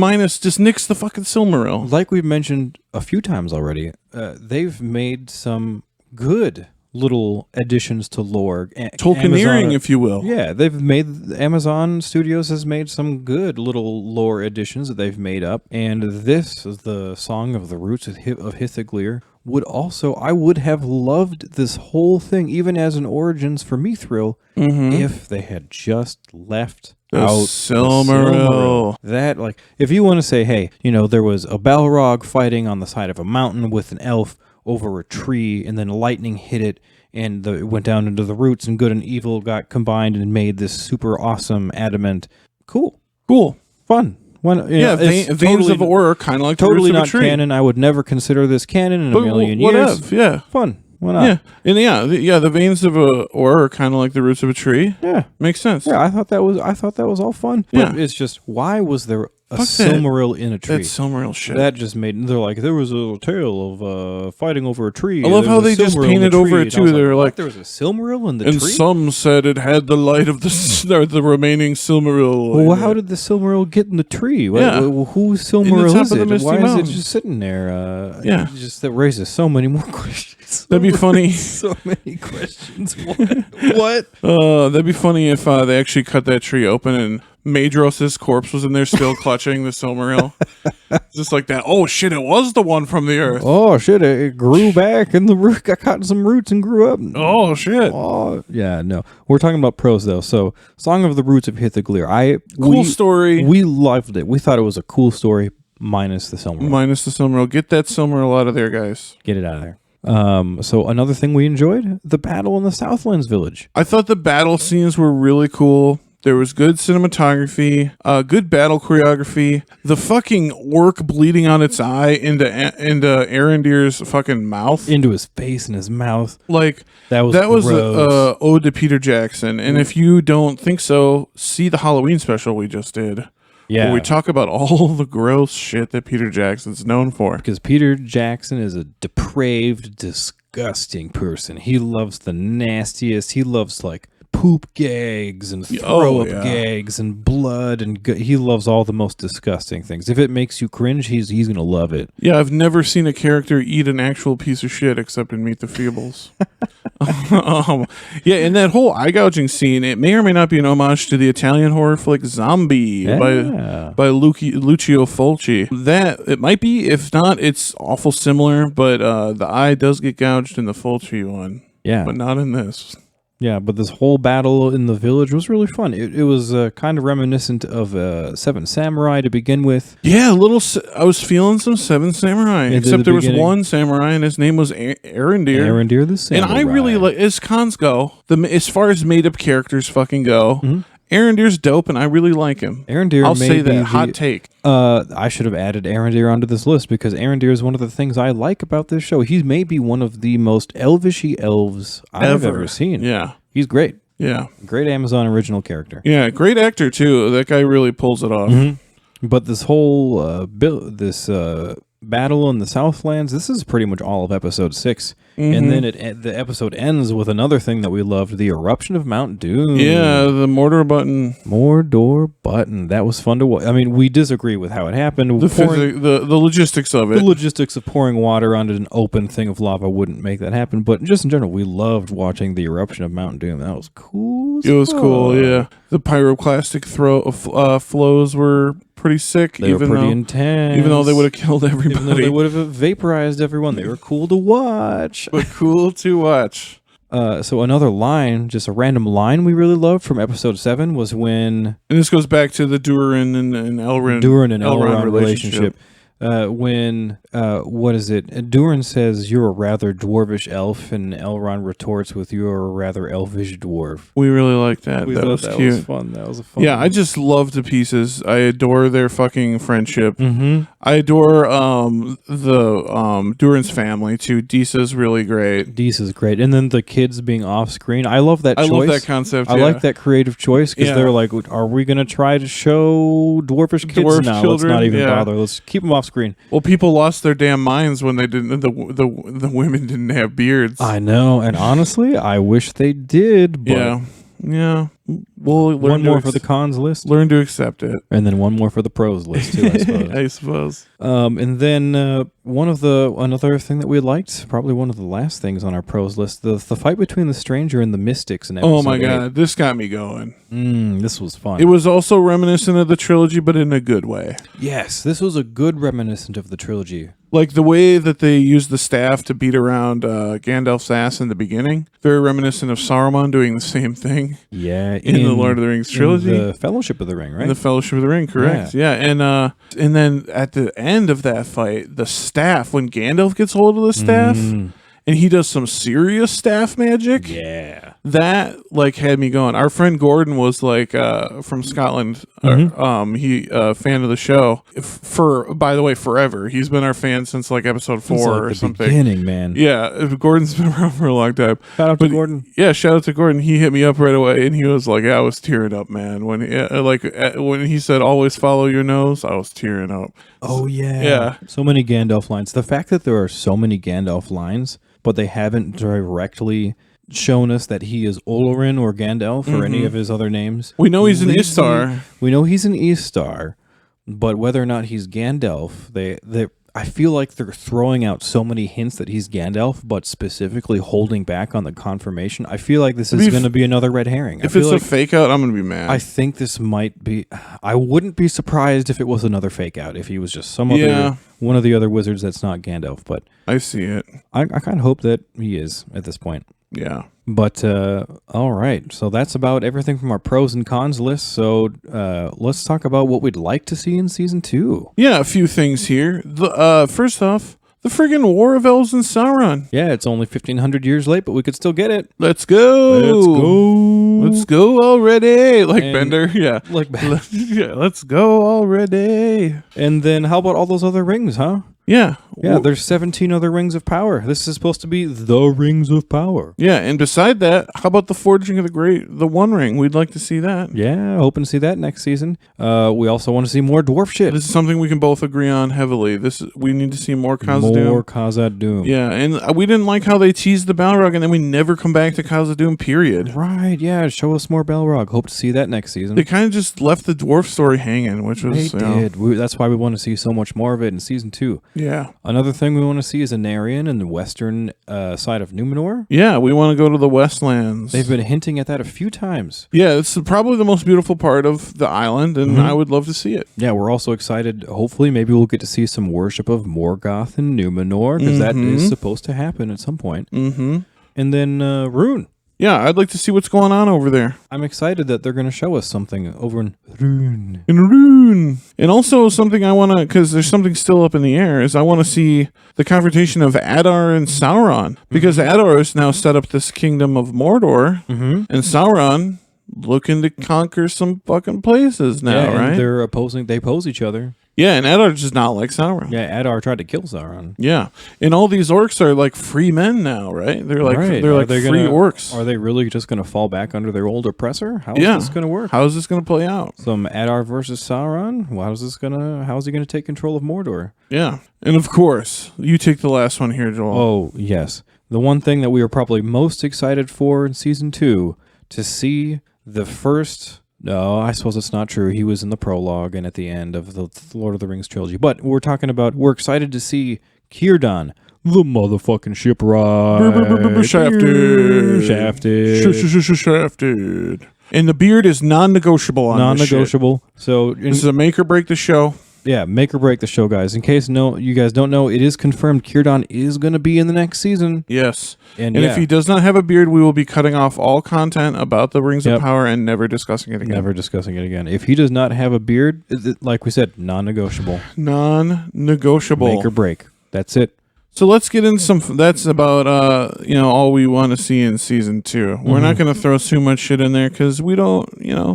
nix the fucking Silmaril. Like we've mentioned a few times already, they've made some good little additions to lore. Tolkieneering, if you will. Yeah, Amazon Studios has made some good little lore additions that they've made up, and this is the Song of the Roots of Hithiglir. I would have loved this whole thing, even as an origins for Mithril, if they had just left out Silmaril. That, like, if you want to say, hey, there was a Balrog fighting on the side of a mountain with an elf over a tree, and then lightning hit it, and it went down into the roots, and good and evil got combined and made this super awesome adamant. Cool. Fun. Veins of Ore, kind of like totally the roots of a tree. Not canon. I would never consider this canon in a million years. Yeah, fun. Why not? Yeah, and the veins of Ore are kind of like the roots of a tree. Yeah, makes sense. Yeah, I thought that was all fun. But it's just, why was there a Silmaril in a tree? That Silmaril shit. That just made. They're like, there was a little tale of fighing over a tree. I love how they just painted over it too. They're like, there was a Silmaril in the tree. And some said it had the light of the remaining Silmaril. Well, how did the Silmaril get in the tree? Whose Silmaril is it? Why is it just sitting there? That raises so many more questions. That'd be funny. So many questions. What? That'd be funny if they actually cut that tree open and Maedhros' corpse was in there still clutching the Silmaril. Just like that. Oh shit, it was the one from the earth. Oh shit, it grew back and the root got caught in some roots and grew up. Oh shit. Oh yeah, no. We're talking about pros though. So Song of the Roots of Hithiglir. Cool story. We loved it. We thought it was a cool story minus the Silmaril. Get that Silmaril out of there, guys. Get it out of there. So another thing we enjoyed, the battle in the Southlands village. I thought the battle scenes were really cool. There was good cinematography, good battle choreography. The fucking orc bleeding on its eye into Arendir's fucking mouth, into his face and his mouth. Like that was a ode to Peter Jackson. And if you don't think so, see the Halloween special we just did. Yeah, where we talk about all the gross shit that Peter Jackson's known for. Because Peter Jackson is a depraved, disgusting person. He loves the nastiest. He loves like poop gags and throw up gags and blood and he loves all the most disgusting things. If it makes you cringe, he's gonna love it. Yeah, I've never seen a character eat an actual piece of shit except in Meet the Feebles. And that whole eye gouging scene, it may or may not be an homage to the Italian horror flick Zombie by Lucio Fulci. That it might be. If not, it's awful similar. But the eye does get gouged in the Fulci one. Yeah, but not in this. Yeah, but this whole battle in the village was really fun. It was kind of reminiscent of Seven Samurai to begin with. Yeah, I was feeling some Seven Samurai, except there was one samurai, and his name was Arendir. Arendir the Samurai. And I really like, as cons go, as far as made-up characters fucking go, Arendir's dope, and I really like him. Arendir, I'll say that. Hot take. I should have added Arendir onto this list because Arendir is one of the things I like about this show. He's maybe one of the most elvishy elves I've ever seen. Yeah. He's great. Yeah. Great Amazon original character. Yeah, great actor, too. That guy really pulls it off. But this whole battle in the Southlands. This is pretty much all of episode 6. And then the episode ends with another thing that we loved, the eruption of Mount Doom. Yeah, the Mordor button. Mordor button. That was fun to watch. I mean, we disagree with how it happened. The logistics of it. The logistics of pouring water onto an open thing of lava wouldn't make that happen. But just in general, we loved watching the eruption of Mount Doom. That was cool. It was cool, yeah. The pyroclastic flows were pretty sick. They were pretty intense. Even though they would have killed everybody. Even though they would have vaporized everyone. They were cool to watch. But cool to watch. So another line, just a random line we really loved from episode 7 was when... And this goes back to the Durin and Elrond. Elrond relationship. When, what is it? Durin says, "You're a rather dwarvish elf," and Elrond retorts with, "You're a rather elvish dwarf." We really liked that. That was cute. Was fun. That was a fun. Yeah, I just love to pieces. I adore their fucking friendship. Mm-hmm. I adore the Durin's family too. Disa's really great. Disa's great, and then the kids being off screen. I love that. I choice. love that concept. I like that creative choice because they're like, "Are we going to try to show dwarfish kids now? Children? Let's not even bother. Let's keep them off screen." Well, people lost their damn minds when they didn't. The women didn't have beards. I know, and honestly, I wish they did. But yeah. Well, one more for the cons list. Learn to accept it, and then one more for the pros list too. I suppose. I suppose. And then another thing that we liked, probably one of the last things on our pros list, the fight between the stranger and the mystics in episode 8. Oh my god, this got me going. This was fun. It was also reminiscent of the trilogy, but in a good way. Yes, this was a good reminiscent of the trilogy. Like the way that they used the staff to beat around Gandalf's ass in the beginning, very reminiscent of Saruman doing the same thing. Yeah, in the Lord of the Rings trilogy, in the Fellowship of the Ring, right? In the Fellowship of the Ring, correct? Yeah, and then at the end of that fight, the staff, when Gandalf gets hold of the staff. And he does some serious staff magic. Yeah. That had me going. Our friend Gordon was from Scotland. He fan of the show by the way, forever. He's been our fan since episode 4 or something. Beginning, man. Yeah, Gordon's been around for a long time. Shout out to Gordon. Yeah, shout out to Gordon. He hit me up right away, and he was like, "I was tearing up, man." When he said, "Always follow your nose," I was tearing up. Oh yeah. Yeah. So many Gandalf lines. The fact that there are so many Gandalf lines, but they haven't directly shown us that he is Olorin or Gandalf or any of his other names. We know he's an Istar. We know he's an Istar, but whether or not he's Gandalf, I feel like they're throwing out so many hints that he's Gandalf, but specifically holding back on the confirmation. I feel like this is going to be another red herring. If it's a fake out, I'm going to be mad. I think this might be. I wouldn't be surprised if it was another fake out. If he was just one of the other wizards that's not Gandalf. But I see it. I kind of hope that he is at this point. Yeah. But all right, so that's about everything from our pros and cons list. So let's talk about what we'd like to see in season 2. Yeah, a few things here. First off, the friggin' War of Elves and Sauron. Yeah, it's only 1,500 years late, but we could still get it. Let's go. Let's go already. Bender. Yeah. Yeah, let's go already. And then how about all those other rings, huh? Yeah. Yeah, there's 17 other rings of power. This is supposed to be the rings of power. Yeah, and beside that, how about the Forging of the One Ring? We'd like to see that. Yeah, hoping to see that next season. We also want to see more dwarf shit. This is something we can both agree on heavily. We need to see more Khazad-dûm. More Khazad-dûm. Yeah, and we didn't like how they teased the Balrog and then we never come back to Khazad-dûm, period. Right, yeah, show us more Balrog. Hope to see that next season. They kind of just left the dwarf story hanging, which was... They did. That's why we want to see so much more of it in season 2. Yeah. Another thing we want to see is Anarion and the western side of Numenor. Yeah, we want to go to the Westlands. They've been hinting at that a few times. Yeah, it's probably the most beautiful part of the island, and I would love to see it. Yeah, we're also excited. Hopefully, maybe we'll get to see some worship of Morgoth in Numenor, because that is supposed to happen at some point. And then Rune. Yeah, I'd like to see what's going on over there. I'm excited that they're going to show us something over in Rune. And also something I want to, because there's something still up in the air, is I want to see the confrontation of Adar and Sauron. Because Adar has now set up this kingdom of Mordor, and Sauron looking to conquer some fucking places now, right? They oppose each other. Yeah, and Eddard does not like Sauron. Yeah, Adar tried to kill Sauron. Yeah, and all these orcs are like free men now, right? They're like Right. they're Are like they free gonna- orcs. Are they really just going to fall back under their old oppressor? How is Yeah. this going to work? How is this going to play out? Some Adar versus Sauron? How is he going to take control of Mordor? Yeah, and of course, you take the last one here, Joel. Oh, yes. The one thing that we are probably most excited for in season 2, to see the first... No, I suppose it's not true. He was in the prologue and at the end of the Lord of the Rings trilogy. But we're excited to see Círdan, the motherfucking shipwright. Shafted. Shafted. Shafted. And the beard is non-negotiable on this shit. Non-negotiable. So, This is a make or break the show. yeah, make or break the show, guys. In case you guys don't know, it is confirmed Círdan is going to be in the next season. Yes. And if he does not have a beard, we will be cutting off all content about the Rings Yep. of Power and never discussing it again. Never discussing it again. If he does not have a beard, like we said, non-negotiable. Non-negotiable. Make or break. That's it. So let's get in some. That's about all we want to see in season 2. We're not going to throw too much shit in there because we don't.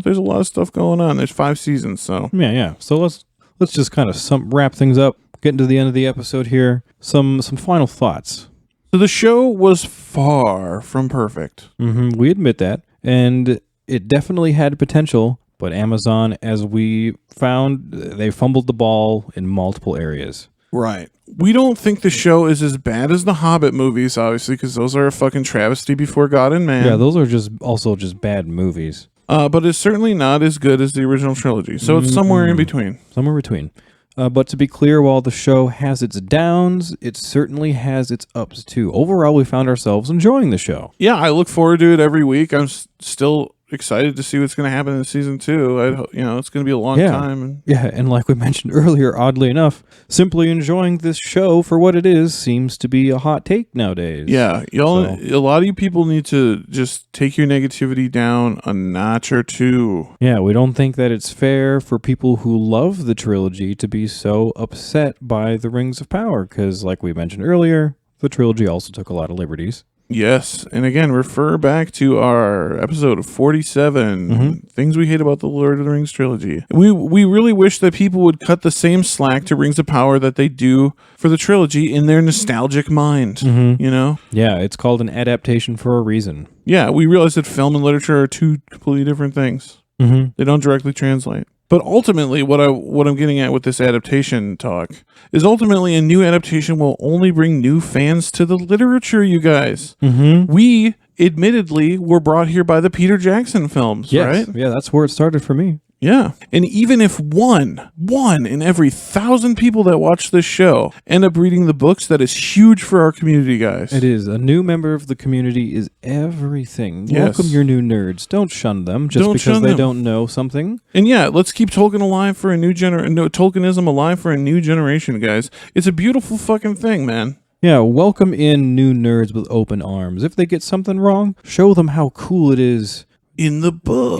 There's a lot of stuff going on. There's 5 seasons, so Yeah. So let's just kind of wrap things up. Getting to the end of the episode here. Some final thoughts. So the show was far from perfect. We admit that, and it definitely had potential. But Amazon, as we found, they fumbled the ball in multiple areas. Right. We don't think the show is as bad as the Hobbit movies, obviously, because those are a fucking travesty before God and man. Yeah, those are just bad movies. But it's certainly not as good as the original trilogy. So it's somewhere in between. Somewhere between. But to be clear, while the show has its downs, it certainly has its ups too. Overall, we found ourselves enjoying the show. Yeah, I look forward to it every week. I'm still excited to see what's going to happen in season 2. It's going to be a long time. And like we mentioned earlier, oddly enough, simply enjoying this show for what it is seems to be a hot take nowadays. Yeah, a lot of you people need to just take your negativity down a notch or 2. Yeah, we don't think that it's fair for people who love the trilogy to be so upset by the Rings of Power, because like we mentioned earlier, the trilogy also took a lot of liberties. Yes, and again, refer back to our episode of 47, Things We Hate About the Lord of the Rings trilogy. We really wish that people would cut the same slack to Rings of Power that they do for the trilogy in their nostalgic mind, Yeah, it's called an adaptation for a reason. Yeah, we realize that film and literature are 2 completely different things. They don't directly translate. But ultimately, what I'm getting at with this adaptation talk is ultimately a new adaptation will only bring new fans to the literature, you guys. We, admittedly, were brought here by the Peter Jackson films, right? Yeah, that's where it started for me. Yeah. And even if one in every 1,000 people that watch this show end up reading the books, that is huge for our community, guys. It is. A new member of the community is everything. Yes. Welcome your new nerds. Don't shun them just because they don't know something. And yeah, let's keep Tolkien alive for a new Tolkienism alive for a new generation, guys. It's a beautiful fucking thing, man. Yeah, welcome in new nerds with open arms. If they get something wrong, show them how cool it is. In the book.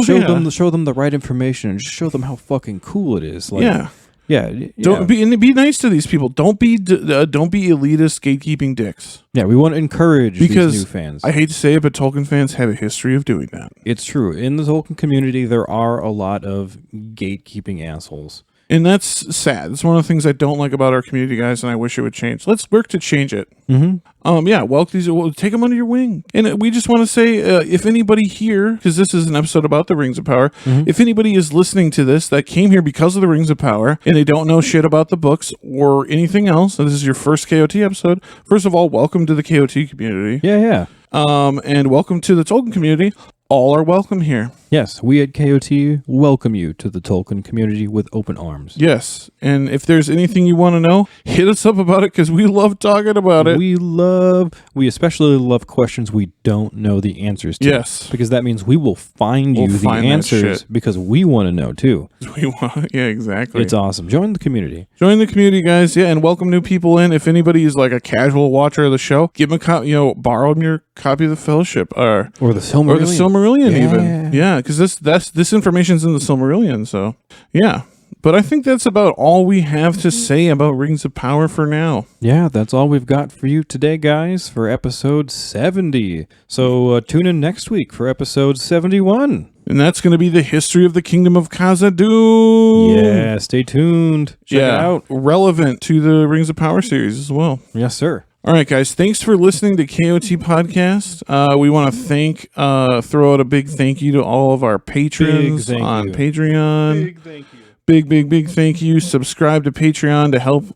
Show them the right information and just show them how fucking cool it is. Yeah. Be nice to these people. Don't be elitist gatekeeping dicks. Yeah, we want to encourage these new fans. I hate to say it, but Tolkien fans have a history of doing that. It's true. In the Tolkien community, there are a lot of gatekeeping assholes. And that's sad. It's one of the things I don't like about our community, guys, and I wish it would change. Let's work to change it. Take them under your wing. And we just want to say, if anybody here, because this is an episode about the Rings of Power, if anybody is listening to this that came here because of the Rings of Power, and they don't know shit about the books or anything else, and this is your first KOT episode, first of all, welcome to the KOT community. Yeah. And welcome to the Tolkien community. All are welcome here. Yes, we at KOT welcome you to the Tolkien community with open arms. Yes, and if there's anything you want to know, hit us up about it because we love talking about it. We especially love questions we don't know the answers to. Yes. Because that means we will find the answers because we want to know too. Yeah, exactly. It's awesome. Join the community. Join the community, guys. Yeah, and welcome new people in. If anybody is like a casual watcher of the show, give them a copy, borrow them your copy of the Fellowship or the Silmarillion. Or the Silmarillion even. Yeah, because this information's in the Silmarillion. So yeah, But I think that's about all we have to say about Rings of Power for now. Yeah, that's all we've got for you today, guys, for episode 70. So tune in next week for episode 71. And that's going to be the history of the Kingdom of Khazad-dûm. Yeah, stay tuned. Check it out. Relevant to the Rings of Power series as well. Yes, sir. All right, guys. Thanks for listening to KOT Podcast. We want to throw out a big thank you to all of our patrons on Patreon. Big thank you. Big thank you. Subscribe to Patreon to help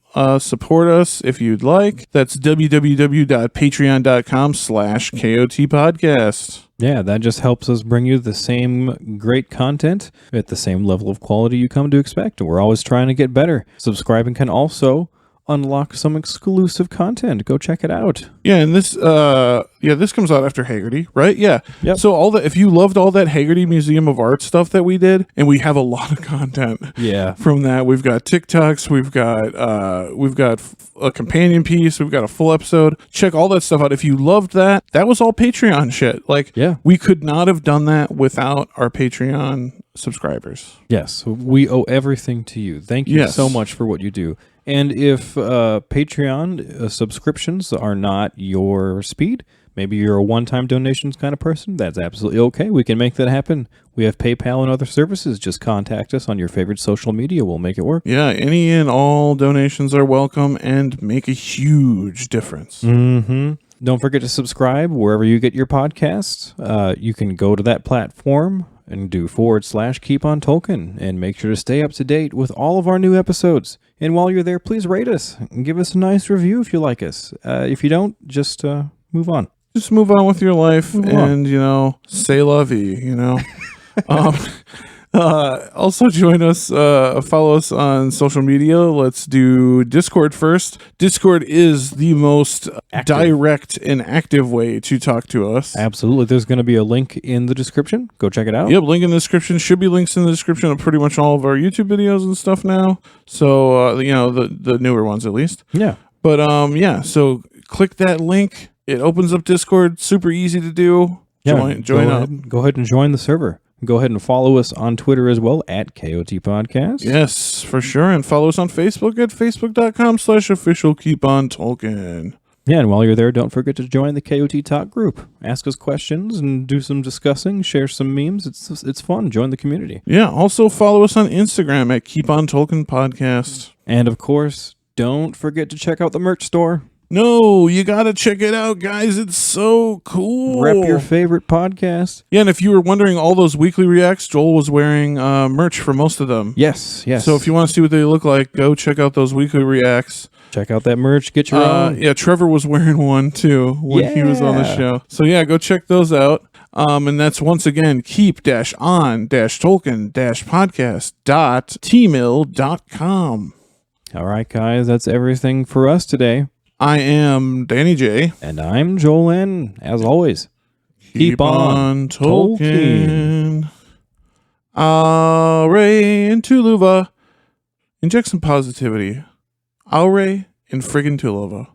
support us if you'd like. That's www.patreon.com/KOT Podcast. Yeah, that just helps us bring you the same great content at the same level of quality you come to expect. We're always trying to get better. Subscribing can also unlock some exclusive content. Go check it out. Yeah, and this comes out after Haggerty, right? Yeah. Yep. So if you loved all that Haggerty Museum of Art stuff that we did, and we have a lot of content from that. We've got TikToks, we've got a companion piece, we've got a full episode. Check all that stuff out. If you loved that was all Patreon shit. We could not have done that without our Patreon subscribers. Yes, we owe everything to you. Thank you so much for what you do. And if Patreon subscriptions are not your speed, maybe you're a one-time donations kind of person, that's absolutely okay. We can make that happen. We have PayPal and other services. Just contact us on your favorite social media. We'll make it work. Yeah, any and all donations are welcome and make a huge difference. Mm-hmm. Don't forget to subscribe wherever you get your podcasts. You can go to that platform and do /Keep on Tolkien and make sure to stay up to date with all of our new episodes. And while you're there, please rate us and give us a nice review if you like us. If you don't, just move on. Just move on with your life and, say la vie, Also join us, follow us on social media. Let's do Discord first. Discord is the most direct and active way to talk to us. Absolutely. There's going to be a link in the description. Go check it out. Yep, link in the description. Should be links in the description of pretty much all of our YouTube videos and stuff now. So, the newer ones at least. Yeah. But, so click that link. It opens up Discord. Super easy to do. Join up. Go ahead and join the server. Go ahead and follow us on Twitter as well at KOT Podcast. Yes, for sure. And follow us on Facebook at facebook.com/official Keep on Tolkien. Yeah, and while you're there, don't forget to join the KOT Talk group. Ask us questions and do some discussing, share some memes. It's fun. Join the community. Yeah, also follow us on Instagram at Keep on Tolkien Podcast. And of course, don't forget to check out the merch store. No, you gotta check it out, guys. It's so cool. Rep your favorite podcast. Yeah, and if you were wondering, all those weekly reacts, Joel was wearing merch for most of them. Yes. So if you want to see what they look like, go check out those weekly reacts. Check out that merch. Get your own. Yeah, Trevor was wearing one too when he was on the show. So yeah, go check those out. And that's once again keep-on-tolkien-podcast.tmill.com. All right, guys, that's everything for us today. I am Danny J. And I'm Joel N. As always, keep on Tolkien. Aure and Tuluva. Inject some positivity. Aure and friggin' Tulova.